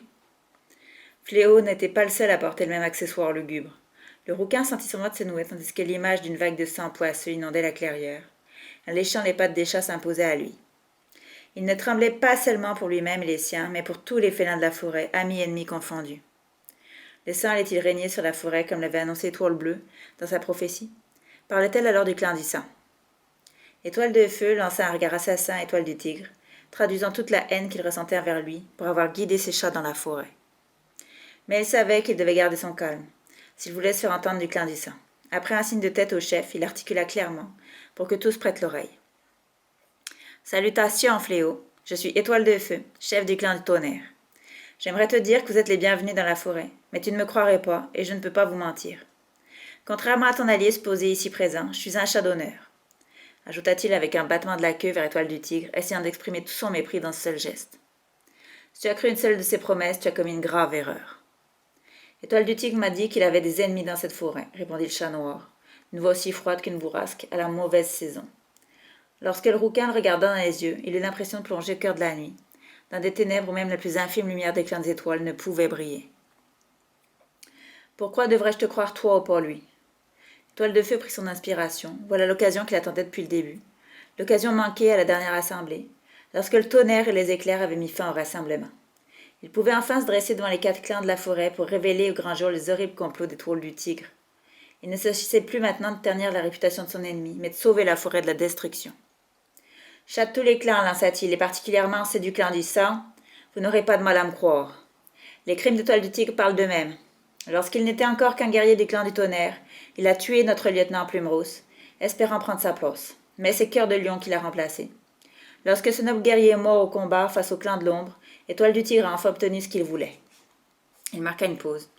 Fléau n'était pas le seul à porter le même accessoire lugubre. Le rouquin sentit son doigt se nouer tandis que l'image d'une vague de sang poisseux inondait la clairière. En léchant les pattes des chats s'imposait à lui. Il ne tremblait pas seulement pour lui-même et les siens, mais pour tous les félins de la forêt, amis et ennemis confondus. Le sang allait-il régner sur la forêt comme l'avait annoncé Étoile Bleue dans sa prophétie? Parlait-elle alors du clan du sang? Étoile de feu lança un regard assassin à Étoile du tigre, traduisant toute la haine qu'il ressentait envers lui pour avoir guidé ses chats dans la forêt. Mais il savait qu'il devait garder son calme, s'il voulait se faire entendre du clan du sang. Après un signe de tête au chef, il articula clairement, pour que tous prêtent l'oreille. Salutations, Fléau. Je suis Étoile de feu, chef du clan du tonnerre. J'aimerais te dire que vous êtes les bienvenus dans la forêt, mais tu ne me croirais pas, et je ne peux pas vous mentir. Contrairement à ton allié supposé ici présent, je suis un chat d'honneur, ajouta-t-il avec un battement de la queue vers Étoile du tigre, essayant d'exprimer tout son mépris dans ce seul geste. Si tu as cru une seule de ses promesses, tu as commis une grave erreur. Étoile du tigre m'a dit qu'il avait des ennemis dans cette forêt, répondit le chat noir, une voix aussi froide qu'une bourrasque à la mauvaise saison. Lorsque le rouquin le regarda dans les yeux, il eut l'impression de plonger au cœur de la nuit, dans des ténèbres où même la plus infime lumière des clans des étoiles ne pouvait briller. Pourquoi devrais-je te croire toi ou pas lui? Étoile de feu prit son inspiration. Voilà l'occasion qu'il attendait depuis le début. L'occasion manquée à la dernière assemblée, lorsque le tonnerre et les éclairs avaient mis fin au rassemblement. Il pouvait enfin se dresser devant les 4 clans de la forêt pour révéler au grand jour les horribles complots d'Étoile du tigre. Il ne s'agissait plus maintenant de ternir la réputation de son ennemi, mais de sauver la forêt de la destruction. Chat de tous les clans, lança-t-il, et particulièrement ceux du clan du sang, vous n'aurez pas de mal à me croire. Les crimes d'Étoile du tigre parlent d'eux-mêmes. Lorsqu'il n'était encore qu'un guerrier du clan du tonnerre, il a tué notre lieutenant Plume-Rousse, espérant prendre sa place. Mais c'est Cœur de Lion qui l'a remplacé. Lorsque ce noble guerrier est mort au combat face au clan de l'ombre, Étoile du tigre a enfin obtenu ce qu'il voulait. Il marqua une pause.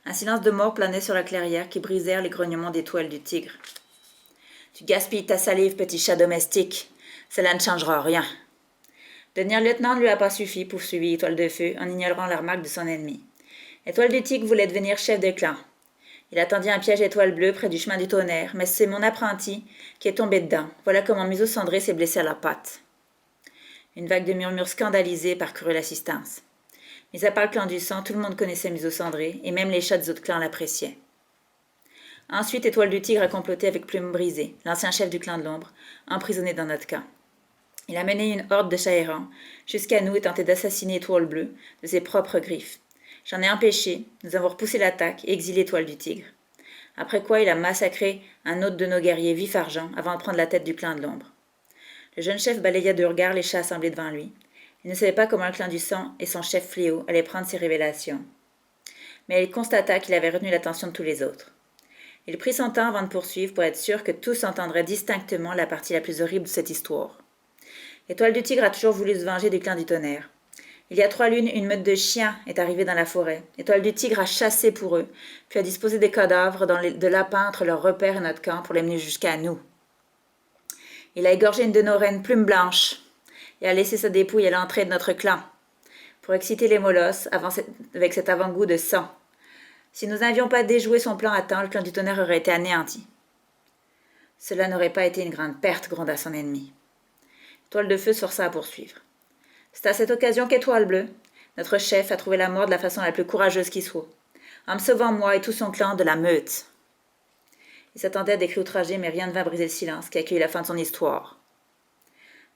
Un silence de mort planait sur la clairière qui brisèrent les grognements d'Étoile du tigre. Tu gaspilles ta salive, petit chat domestique. Cela ne changera rien. Devenir lieutenant ne lui a pas suffi, poursuivit Étoile de feu, en ignorant la remarque de son ennemi. Étoile du tigre voulait devenir chef de clan. Il attendit un piège étoile bleue près du chemin du tonnerre, mais c'est mon apprenti qui est tombé dedans. Voilà comment Museau Cendré s'est blessé à la patte. Une vague de murmures scandalisés parcourut l'assistance. Mis à part le clan du sang, tout le monde connaissait Museau Cendré, et même les chats des autres clans l'appréciaient. Ensuite, Étoile du tigre a comploté avec Plume Brisée, l'ancien chef du clan de l'ombre, emprisonné dans notre camp. Il a mené une horde de chats errants jusqu'à nous et tenté d'assassiner Étoile Bleue de ses propres griffes. J'en ai empêché, nous avons repoussé l'attaque et exilé Étoile du Tigre. Après quoi, il a massacré un autre de nos guerriers vif-argent avant de prendre la tête du clan de l'ombre. Le jeune chef balaya de regard les chats assemblés devant lui. Il ne savait pas comment le clan du sang et son chef Fléau allaient prendre ces révélations. Mais il constata qu'il avait retenu l'attention de tous les autres. Il prit son temps avant de poursuivre pour être sûr que tous entendraient distinctement la partie la plus horrible de cette histoire. Étoile du Tigre a toujours voulu se venger du clan du Tonnerre. Il y a 3 lunes, une meute de chiens est arrivée dans la forêt. Étoile du Tigre a chassé pour eux, puis a disposé des cadavres de lapins entre leur repère et notre camp pour les mener jusqu'à nous. Il a égorgé une de nos reines Plume Blanche et a laissé sa dépouille à l'entrée de notre clan pour exciter les molosses avec cet avant-goût de sang. Si nous n'avions pas déjoué son plan à temps, le clan du Tonnerre aurait été anéanti. Cela n'aurait pas été une grande perte, gronda son ennemi. Étoile de Feu se força à poursuivre. C'est à cette occasion qu'Étoile Bleue, notre chef, a trouvé la mort de la façon la plus courageuse qui soit, en me sauvant moi et tout son clan de la meute. Il s'attendait à des cris outragés, mais rien ne vint briser le silence qui accueillit la fin de son histoire.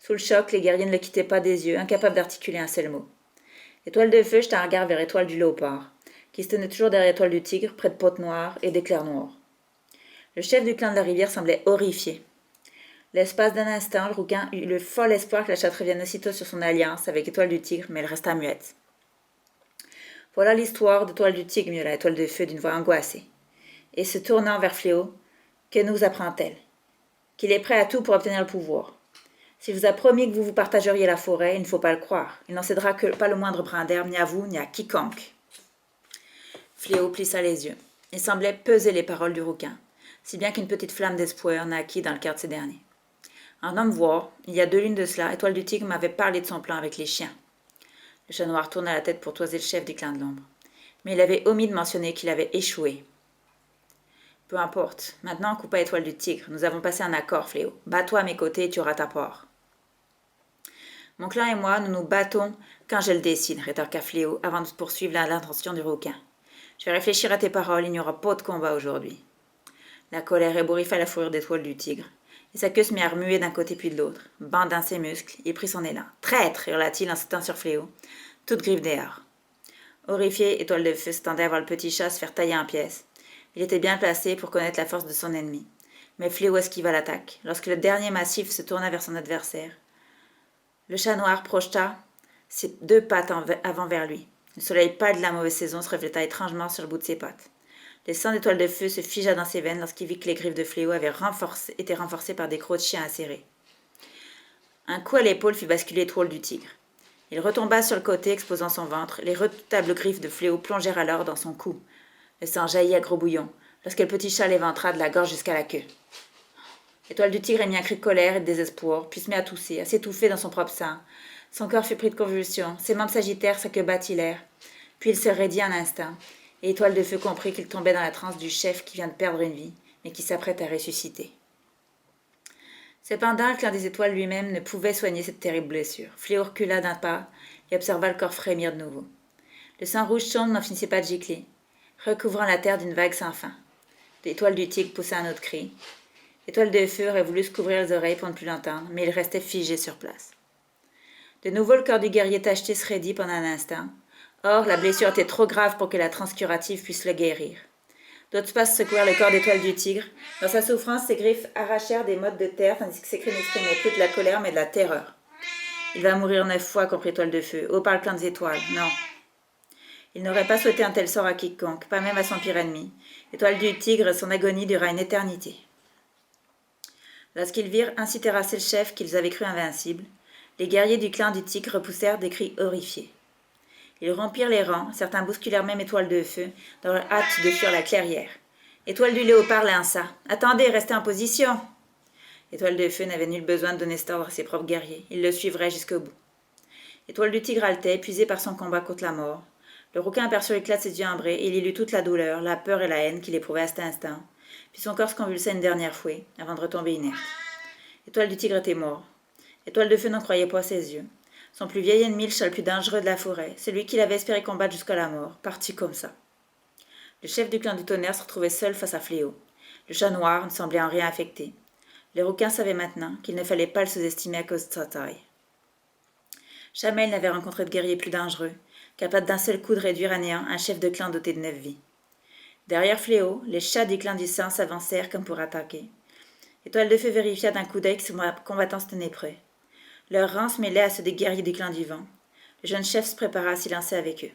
Sous le choc, les guerriers ne le quittaient pas des yeux, incapables d'articuler un seul mot. Étoile de Feu jeta un regard vers Étoile du Léopard, qui se tenait toujours derrière Étoile du Tigre, près de Pote Noire et d'Éclair Noir. Le chef du clan de la rivière semblait horrifié. L'espace d'un instant, le rouquin eut le fol espoir que la chatte revienne aussitôt sur son alliance avec Étoile du Tigre, mais elle resta muette. Voilà l'histoire d'Étoile du Tigre, miaula Étoile de Feu d'une voix angoissée. Et se tournant vers Fléau, que nous apprend-elle? Qu'il est prêt à tout pour obtenir le pouvoir. S'il vous a promis que vous partageriez la forêt, il ne faut pas le croire. Il n'en cédera pas le moindre brin d'herbe, ni à vous, ni à quiconque. Fléau plissa les yeux. Il semblait peser les paroles du rouquin, si bien qu'une petite flamme d'espoir naquit dans le cœur de ces derniers. En homme voir, il y a 2 lunes de cela, Étoile du Tigre m'avait parlé de son plan avec les chiens. Le chat noir tourna la tête pour toiser le chef du clan de l'ombre. Mais il avait omis de mentionner qu'il avait échoué. Peu importe, maintenant coupe à Étoile du Tigre, nous avons passé un accord, Fléau. Bats-toi à mes côtés et tu auras ta part. Mon clan et moi, nous nous battons quand je le décide, rétorqua Fléau avant de poursuivre l'intention du rouquin. Je vais réfléchir à tes paroles, il n'y aura pas de combat aujourd'hui. La colère ébouriffa la fourrure d'Étoile du Tigre. Et sa queue se mit à remuer d'un côté puis de l'autre. Bandant ses muscles, il prit son élan. « Traître !» hurla-t-il en sautant sur Fléau, toute griffe dehors. Horrifié, Étoile de Feu s'attendait à voir le petit chat se faire tailler en pièces. Il était bien placé pour connaître la force de son ennemi. Mais Fléau esquiva l'attaque. Lorsque le dernier massif se tourna vers son adversaire, le chat noir projeta ses 2 pattes avant vers lui. Le soleil pâle de la mauvaise saison se refléta étrangement sur le bout de ses pattes. Le sang d'Étoile de Feu se figea dans ses veines lorsqu'il vit que les griffes de Fléau avaient été renforcées par des crocs de chien acérés. Un coup à l'épaule fit basculer Étoile du Tigre. Il retomba sur le côté, exposant son ventre. Les redoutables griffes de Fléau plongèrent alors dans son cou. Le sang jaillit à gros bouillons, lorsque le petit chat l'éventra de la gorge jusqu'à la queue. Étoile du Tigre émit un cri de colère et de désespoir, puis se mit à tousser, à s'étouffer dans son propre sang. Son corps fut pris de convulsions, ses membres s'agitèrent, sa queue battit l'air. Puis il se raidit un instant. Et Étoile de Feu comprit qu'il tombait dans la transe du chef qui vient de perdre une vie, mais qui s'apprête à ressusciter. Cependant, le clan des étoiles lui-même ne pouvait soigner cette terrible blessure. Fléau recula d'un pas et observa le corps frémir de nouveau. Le sang rouge sombre n'en finissait pas de gicler, recouvrant la terre d'une vague sans fin. L'Étoile du Tigre poussa un autre cri. Étoile de Feu aurait voulu se couvrir les oreilles pour ne plus l'entendre, mais il restait figé sur place. De nouveau, le corps du guerrier tacheté se raidit pendant un instant. Or, la blessure était trop grave pour que la transe curative puisse le guérir. D'autres passes secouèrent le corps d'Étoile du Tigre. Dans sa souffrance, ses griffes arrachèrent des mottes de terre, tandis que ses cris n'exprimaient plus de la colère, mais de la terreur. « Il va mourir 9 fois, comprit Étoile de Feu. Oh, par le clan des étoiles, non. » Il n'aurait pas souhaité un tel sort à quiconque, pas même à son pire ennemi. Étoile du Tigre, son agonie dura une éternité. Lorsqu'ils virent ainsi terrasser le chef qu'ils avaient cru invincible, les guerriers du clan du Tigre repoussèrent des cris horrifiés. Ils rompirent les rangs, certains bousculèrent même Étoile de Feu, dans leur hâte de fuir la clairière. Étoile du Léopard lança. « Attendez, restez en position !» Étoile de Feu n'avait nul besoin de donner cet ordre à ses propres guerriers. Il le suivrait jusqu'au bout. Étoile du Tigre haletait, épuisé par son combat contre la mort. Le rouquin aperçut l'éclat de ses yeux ambrés, et il y lut toute la douleur, la peur et la haine qu'il éprouvait à cet instant. Puis son corps se convulsa une dernière fois, avant de retomber inerte. Étoile du Tigre était mort. Étoile de Feu n'en croyait pas ses yeux. Son plus vieil ennemi, le chat le plus dangereux de la forêt, celui qu'il avait espéré combattre jusqu'à la mort, partit comme ça. Le chef du clan du Tonnerre se retrouvait seul face à Fléau. Le chat noir ne semblait en rien affecté. Le rouquin savait maintenant qu'il ne fallait pas le sous-estimer à cause de sa taille. Jamais il n'avait rencontré de guerrier plus dangereux, capable d'un seul coup de réduire à néant un chef de clan doté de 9 vies. Derrière Fléau, les chats du clan du sang s'avancèrent comme pour attaquer. Étoile de Feu vérifia d'un coup d'œil que ses combattants se tenaient prêts. Leurs rangs se mêlaient à ceux des guerriers du clan du vent. Le jeune chef se prépara à s'y lancer avec eux.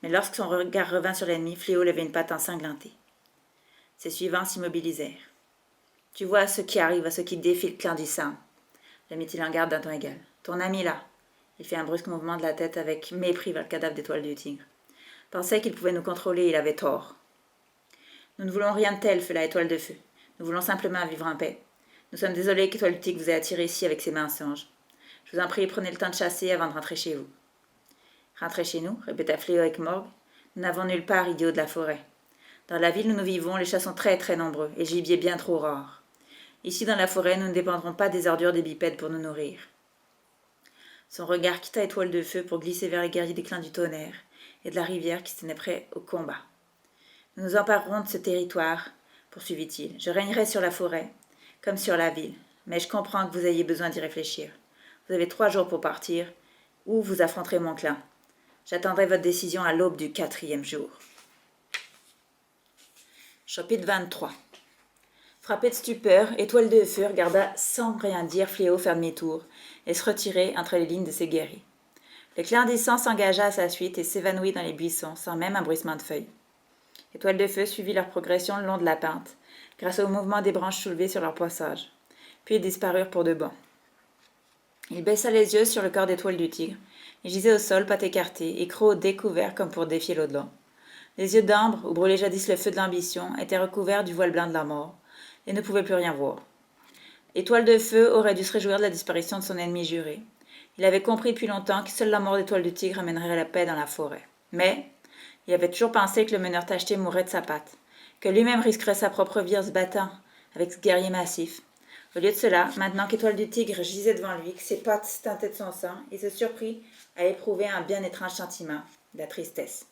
Mais lorsque son regard revint sur l'ennemi, Fléau levait une patte ensanglantée. Ses suivants s'immobilisèrent. Tu vois ce qui arrive à ceux qui défient le clan du sang, le mit-il en garde d'un ton égal. Ton ami là. Il fit un brusque mouvement de la tête avec mépris vers le cadavre d'Étoile du Tigre. Pensait qu'il pouvait nous contrôler, il avait tort. Nous ne voulons rien de tel, fut la Étoile de Feu. Nous voulons simplement vivre en paix. Nous sommes désolés qu'Étoile du Tigre vous ait attiré ici avec ses mensonges. Je vous en prie, prenez le temps de chasser avant de rentrer chez vous. Rentrer chez nous, répéta Fléau avec morgue. Nous n'avons nulle part, idiots de la forêt. Dans la ville où nous vivons, les chats sont très très nombreux, et gibier bien trop rare. Ici, dans la forêt, nous ne dépendrons pas des ordures des bipèdes pour nous nourrir. Son regard quitta Étoile de Feu pour glisser vers les guerriers des clans du tonnerre et de la rivière qui se tenaient prêts au combat. Nous nous emparerons de ce territoire, poursuivit-il. Je régnerai sur la forêt, comme sur la ville, mais je comprends que vous ayez besoin d'y réfléchir. Vous avez 3 jours pour partir, ou vous affronterez mon clan. J'attendrai votre décision à l'aube du 4e jour. Chapitre 23. Frappé de stupeur, Étoile de Feu regarda sans rien dire Fléau faire demi-tour et se retirer entre les lignes de ses guerriers. Le clan des sangs s'engagea à sa suite et s'évanouit dans les buissons sans même un bruissement de feuilles. Étoile de Feu suivit leur progression le long de la pente, grâce au mouvement des branches soulevées sur leur passage, puis ils disparurent pour de bon. Il baissa les yeux sur le corps d'Étoile du Tigre. Il gisait au sol, pattes écartées, et crocs découverts comme pour défier l'au-delà. Les yeux d'ambre, où brûlait jadis le feu de l'ambition, étaient recouverts du voile blanc de la mort, et ne pouvait plus rien voir. Étoile de Feu aurait dû se réjouir de la disparition de son ennemi juré. Il avait compris depuis longtemps que seule la mort d'Étoile du Tigre amènerait la paix dans la forêt. Mais il avait toujours pensé que le meneur tacheté mourrait de sa patte, que lui-même risquerait sa propre vie en se battant avec ce guerrier massif. Au lieu de cela, maintenant qu'Étoile du Tigre gisait devant lui, que ses pattes se teintaient de son sang, il se surprit à éprouver un bien étrange sentiment, la tristesse.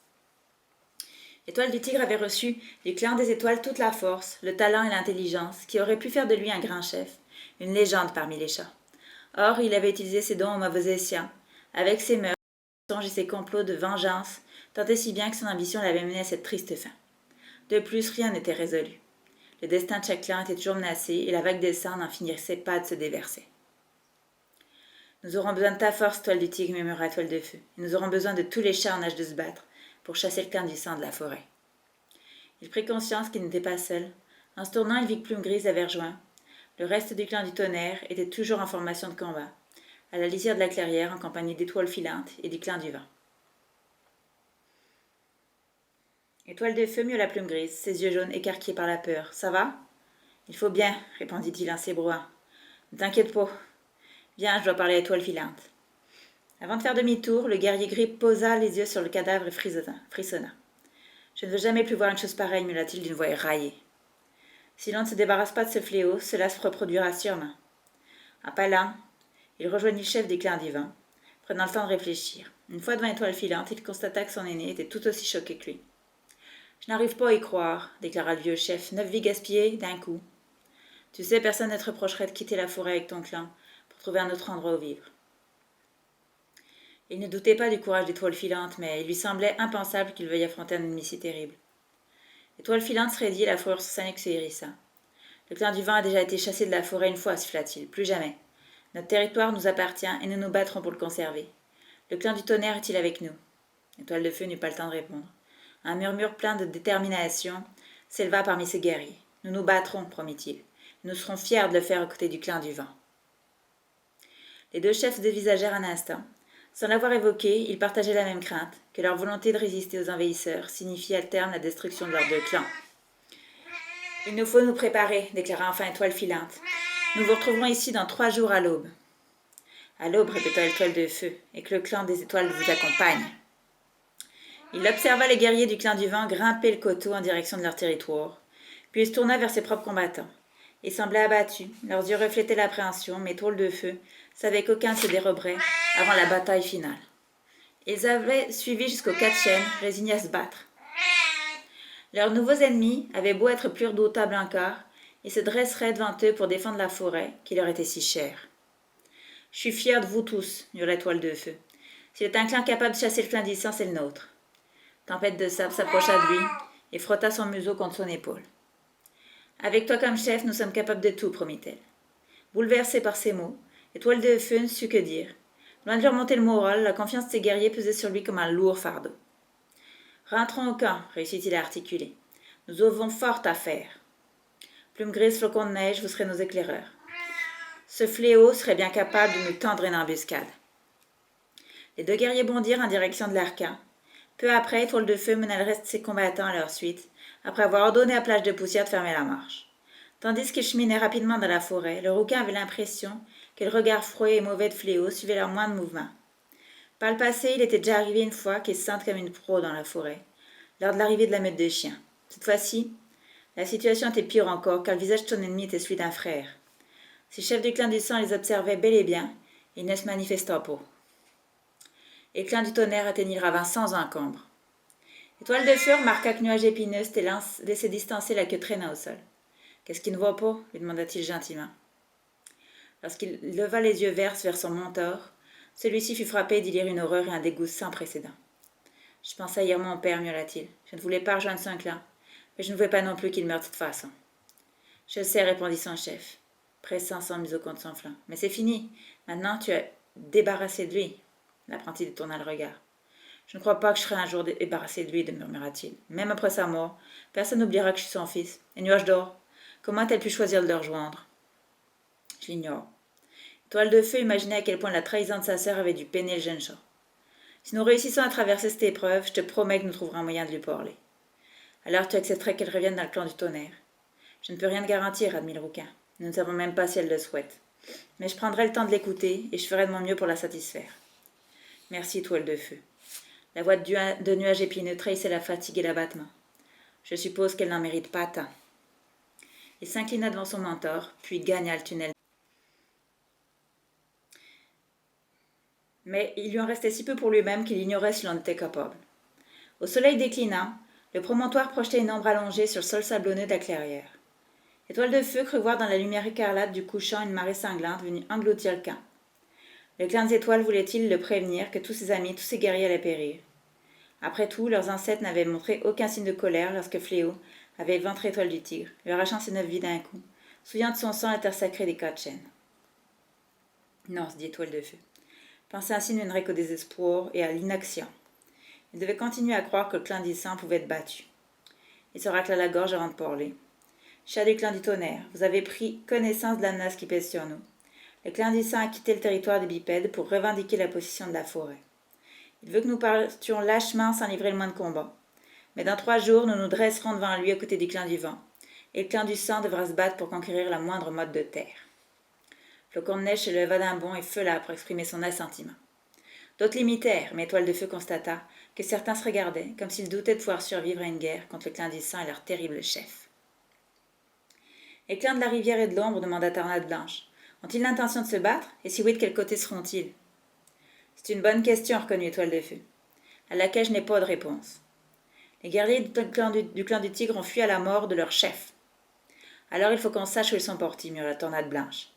Étoile du Tigre avait reçu du clan des étoiles toute la force, le talent et l'intelligence qui auraient pu faire de lui un grand chef, une légende parmi les chats. Or, il avait utilisé ses dons au mauvais escient, avec ses meurtres, ses songes et ses complots de vengeance, tant et si bien que son ambition l'avait mené à cette triste fin. De plus, rien n'était résolu. Le destin de chaque clan était toujours menacé et la vague des sangs n'en finissait pas de se déverser. Nous aurons besoin de ta force, Étoile du Tigre, murmura Étoile de Feu, et nous aurons besoin de tous les chats en âge de se battre pour chasser le clan du sang de la forêt. Il prit conscience qu'il n'était pas seul. En se tournant, il vit que Plume Grise avait rejoint. Le reste du clan du tonnerre était toujours en formation de combat, à la lisière de la clairière en compagnie d'Étoile Filante et du clan du vent. Étoile de Feu miaula Plume Grise, ses yeux jaunes écarquillés par la peur. « Ça va ?»« Il faut bien, répondit-il en s'ébrouant. « Ne t'inquiète pas. Viens, je dois parler à Étoile Filante. » Avant de faire demi-tour, le guerrier gris posa les yeux sur le cadavre et frissonna. « Je ne veux jamais plus voir une chose pareille, miaula-t-il d'une voix éraillée. Si l'on ne se débarrasse pas de ce fléau, cela se reproduira sûrement. » En parlant, il rejoignit le chef des clans du vent, prenant le temps de réfléchir. Une fois devant Étoile Filante, il constata que son aîné était tout aussi choqué que lui. « Je n'arrive pas à y croire, déclara le vieux chef, 9 vies gaspillées d'un coup. Tu sais, personne ne te reprocherait de quitter la forêt avec ton clan pour trouver un autre endroit où vivre. » Il ne doutait pas du courage d'Étoile Filante, mais il lui semblait impensable qu'il veuille affronter un ennemi si terrible. Étoile Filante se raidit et la fourrure sur sa nuque se hérissa. Le clan du vent a déjà été chassé de la forêt une fois, siffla-t-il. Plus jamais. Notre territoire nous appartient et nous nous battrons pour le conserver. Le clan du tonnerre est-il avec nous? Étoile de Feu n'eut pas le temps de répondre. Un murmure plein de détermination s'éleva parmi ses guerriers. Nous nous battrons, promit-il. Nous serons fiers de le faire aux côtés du clan du vent. Les deux chefs se dévisagèrent un instant. Sans l'avoir évoqué, ils partageaient la même crainte, que leur volonté de résister aux envahisseurs signifiait à terme la destruction de leurs 2 clans. « Il nous faut nous préparer, déclara enfin Étoile Filante. Nous vous retrouverons ici dans 3 jours à l'aube. »« À l'aube, répéta Étoile de Feu, et que le clan des étoiles vous accompagne. » Il observa les guerriers du clan du vent grimper le coteau en direction de leur territoire, puis il se tourna vers ses propres combattants. Ils semblaient abattus, leurs yeux reflétaient l'appréhension, mais Étoile de Feu savait qu'aucun ne se déroberait avant la bataille finale. Ils avaient suivi jusqu'au 4e, résignés à se battre. Leurs nouveaux ennemis avaient beau être plus redoutables encore, ils se dresseraient devant eux pour défendre la forêt qui leur était si chère. « Je suis fier de vous tous, hurla Étoile de Feu. S'il est un clan capable de chasser le clan d'Issan, c'est le nôtre. Tempête de sable s'approcha de lui et frotta son museau contre son épaule. Avec toi comme chef, nous sommes capables de tout, promit-elle. Bouleversée par ces mots, Étoile de Feu ne sut que dire. Loin de lui remonter le moral, la confiance de ses guerriers pesait sur lui comme un lourd fardeau. Rentrons au camp, réussit-il à articuler. Nous avons fort à faire. Plume grise, flocon de neige, vous serez nos éclaireurs. Ce fléau serait bien capable de nous tendre une embuscade. Les deux guerriers bondirent en direction de leur camp. Peu après, Étoile de Feu mena le reste de ses combattants à leur suite, après avoir ordonné à Plage de Poussière de fermer la marche. Tandis qu'ils cheminaient rapidement dans la forêt, le rouquin avait l'impression que le regard froid et mauvais de Fléau suivait leur moindre mouvement. Par le passé, il était déjà arrivé une fois qu'il se sente comme une proie dans la forêt, lors de l'arrivée de la meute de chiens. Cette fois-ci, la situation était pire encore, car le visage de son ennemi était celui d'un frère. Si le chef du clan du sang les observait bel et bien, il ne se manifesta pas. Et le clan du tonnerre atteignit le ravin sans encombre. Étoile de Feu remarqua que Nuage épineux laissait distancer la queue traînant au sol. « Qu'est-ce qui ne va pas » lui demanda-t-il gentiment. Lorsqu'il leva les yeux vers son mentor, celui-ci fut frappé d'y lire une horreur et un dégoût sans précédent. « Je pensais hier mon père, miaula-t-il. Je ne voulais pas rejoindre son clan, mais je ne voulais pas non plus qu'il meure de cette façon. »« Je le sais, répondit son chef, pressant son museau contre son flanc. Mais c'est fini. Maintenant, tu as débarrassé de lui. L'apprenti détourna le regard. Je ne crois pas que je serai un jour débarrassé de lui, murmura-t-il. Même après sa mort, personne n'oubliera que je suis son fils. Et Nuage d'Or, comment a-t-elle pu choisir de le rejoindre? Je l'ignore. Étoile de Feu imaginait à quel point la trahison de sa sœur avait dû peiner le jeune chat. Si nous réussissons à traverser cette épreuve, je te promets que nous trouverons un moyen de lui parler. Alors tu accepterais qu'elle revienne dans le clan du tonnerre. Je ne peux rien te garantir, admit le rouquin. Nous ne savons même pas si elle le souhaite. Mais je prendrai le temps de l'écouter et je ferai de mon mieux pour la satisfaire. Merci, Étoile de Feu. La voix de Nuage épineux trahissait la fatigue et l'abattement. Je suppose qu'elle n'en mérite pas tant. Il s'inclina devant son mentor, puis gagna le tunnel. Mais il lui en restait si peu pour lui-même qu'il ignorait s'il en était capable. Au soleil déclinant, le promontoire projetait une ombre allongée sur le sol sablonneux de la clairière. Étoile de Feu crut voir dans la lumière écarlate du couchant une marée sanglante venue engloutir le camp. Le clan des étoiles voulait-il le prévenir que tous ses amis, tous ses guerriers allaient périr? Après tout, leurs ancêtres n'avaient montré aucun signe de colère lorsque Fléau avait éventré Étoile du Tigre, lui arrachant ses 9 vies d'un coup, souillant de son sang la terre sacrée des 4 chênes. Non, se dit Étoile de Feu. Penser ainsi ne mènerait qu'au désespoir et à l'inaction. Il devait continuer à croire que le clan d'Issan pouvait être battu. Il se racla la gorge avant de parler. Chat du clan du tonnerre, vous avez pris connaissance de la menace qui pèse sur nous. Le clan d'Issan a quitté le territoire des bipèdes pour revendiquer la possession de la forêt. Il veut que nous partions lâchement sans livrer le moins de combat. Mais dans 3 jours, nous nous dresserons devant lui à côté du clan du vent, et le clan du sang devra se battre pour conquérir la moindre motte de terre. Flocon de neige se leva d'un bond et feula pour exprimer son assentiment. D'autres l'imitèrent, mais Étoile de Feu constata que certains se regardaient, comme s'ils doutaient de pouvoir survivre à une guerre contre le clan du sang et leur terrible chef. Les clans de la rivière et de l'ombre, demanda Tornade Blanche. Ont-ils l'intention de se battre, et si oui, de quel côté seront-ils? C'est une bonne question, reconnut Étoile de Feu, à laquelle je n'ai pas de réponse. Les guerriers du clan du Tigre ont fui à la mort de leur chef. Alors il faut qu'on sache où ils sont partis, murmura Tornade Blanche.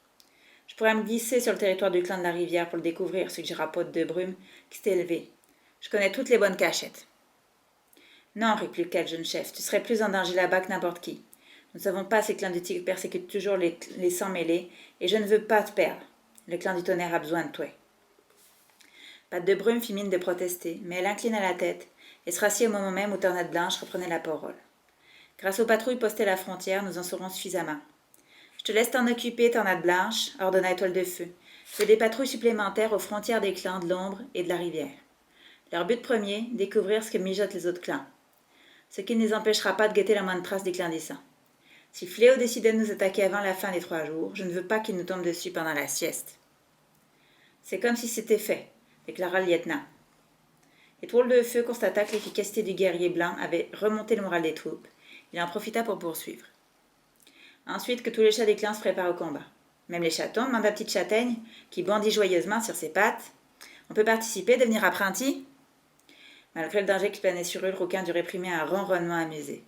Je pourrais me glisser sur le territoire du clan de la rivière pour le découvrir, suggéra Pote de Brume, qui s'était élevé. Je connais toutes les bonnes cachettes. Non, répliqua le jeune chef, tu serais plus en danger là-bas que n'importe qui. Nous ne savons pas si le clan du Tigre persécute toujours les sangs mêlés, et je ne veux pas te perdre. Le clan du Tonnerre a besoin de toi. Patte de Brume fit mine de protester, mais elle inclina la tête et se rassit au moment même où Tornade Blanche reprenait la parole. Grâce aux patrouilles postées à la frontière, nous en saurons suffisamment. Je te laisse t'en occuper, Tornade Blanche, ordonna Étoile de Feu. Je veux des patrouilles supplémentaires aux frontières des clans de l'ombre et de la rivière. Leur but premier, découvrir ce que mijotent les autres clans. Ce qui ne les empêchera pas de guetter la moindre trace des clans des sangs. Si Fléau décidait de nous attaquer avant la fin des 3 jours, je ne veux pas qu'il nous tombe dessus pendant la sieste. C'est comme si c'était fait, déclara le lieutenant. Étoile de Feu constata que l'efficacité du guerrier blanc avait remonté le moral des troupes. Il en profita pour poursuivre. Ensuite, que tous les chats des clans se préparent au combat. Même les chatons, demanda Petite Châtaigne, qui bondit joyeusement sur ses pattes. On peut participer, devenir apprenti? Malgré le danger qui planait sur eux, le rouquin dut réprimer un ronronnement amusé.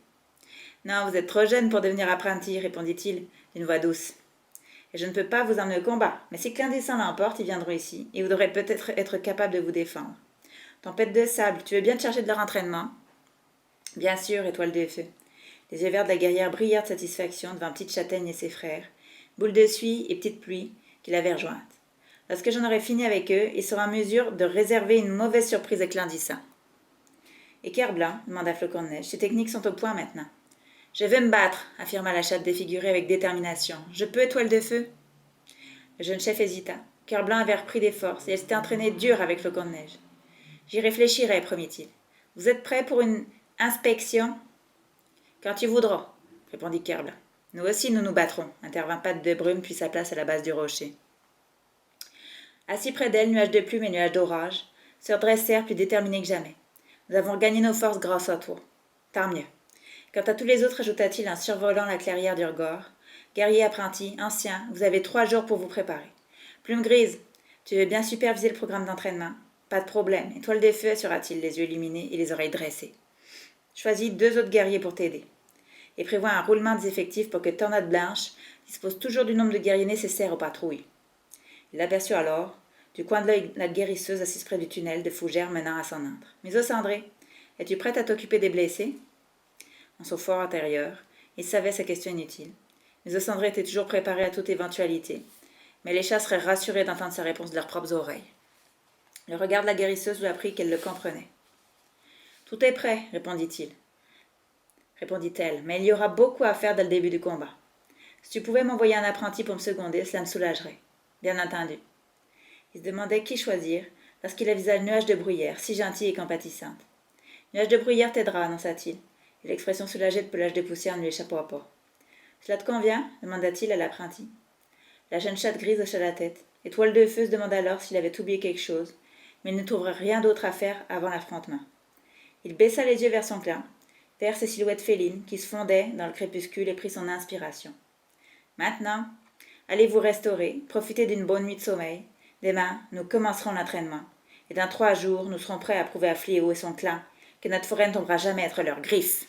Non, vous êtes trop jeune pour devenir apprenti, répondit-il d'une voix douce. et je ne peux pas vous emmener au combat, mais si Clandestin l'emporte, ils viendront ici, et vous devrez peut-être être capable de vous défendre. Tempête de sable, tu veux bien te charger de leur entraînement? Bien sûr, étoile de feu. Les yeux verts de la guerrière brillèrent de satisfaction devant Petite Châtaigne et ses frères, Boule de Suie et Petite Pluie, qui l'avaient rejointe. Lorsque j'en aurai fini avec eux, ils seront en mesure de réserver une mauvaise surprise à Clandestin. Équerre blanc, demanda Flocon de Neige, ces techniques sont au point maintenant. Je vais me battre, affirma la chatte défigurée avec détermination. Je peux, étoile de feu? Le jeune chef hésita. Cœur blanc avait repris des forces et elle s'était entraînée dur avec Flocon de Neige. J'y réfléchirai, promit-il. Vous êtes prêts pour une inspection? Quand tu voudras, répondit Cœur blanc. Nous aussi nous nous battrons, intervint Patte de Brume puis sa place à la base du rocher. Assis près d'elle, nuages de plumes et nuages d'orage se redressèrent plus déterminés que jamais. Nous avons regagné nos forces grâce à toi. Tant mieux. Quant à tous les autres, ajouta-t-il en survolant la clairière d'Urgor, guerriers apprentis, anciens, vous avez 3 jours pour vous préparer. Plume grise, tu veux bien superviser le programme d'entraînement? Pas de problème. Étoile des feux, assura-t-il, les yeux illuminés et les oreilles dressées. Choisis 2 autres guerriers pour t'aider. Et prévois un roulement des effectifs pour que Tornade Blanche dispose toujours du nombre de guerriers nécessaires aux patrouilles. Il aperçut alors, du coin de l'œil, la guérisseuse assise près du tunnel de fougères menant à son antre. Miso Cendré, es-tu prête à t'occuper des blessés? En son fort intérieur, il savait sa question inutile. Miso Cendré était toujours préparé à toute éventualité, mais les chats seraient rassurés d'entendre sa réponse de leurs propres oreilles. Le regard de la guérisseuse lui apprit qu'elle le comprenait. Tout est prêt, répondit-elle, mais il y aura beaucoup à faire dès le début du combat. Si tu pouvais m'envoyer un apprenti pour me seconder, cela me soulagerait. Bien entendu. Il se demandait qui choisir lorsqu'il avisa le nuage de bruyère, si gentille et compatissante. Nuage de bruyère t'aidera, annonça-t-il, et l'expression soulagée de pelage de poussière ne lui échappa pas. Cela te convient? Demanda-t-il à l'apprenti. La jeune chatte grise hocha la tête. Étoile de feu se demanda alors s'il avait oublié quelque chose, mais il ne trouverait rien d'autre à faire avant l'affrontement. Il baissa les yeux vers son clan, vers ses silhouettes félines qui se fondaient dans le crépuscule et prit son inspiration. Maintenant, allez vous restaurer, profitez d'une bonne nuit de sommeil. Demain, nous commencerons l'entraînement. Et dans 3 jours, nous serons prêts à prouver à Fléau et son clan que notre forêt ne tombera jamais entre leurs griffes.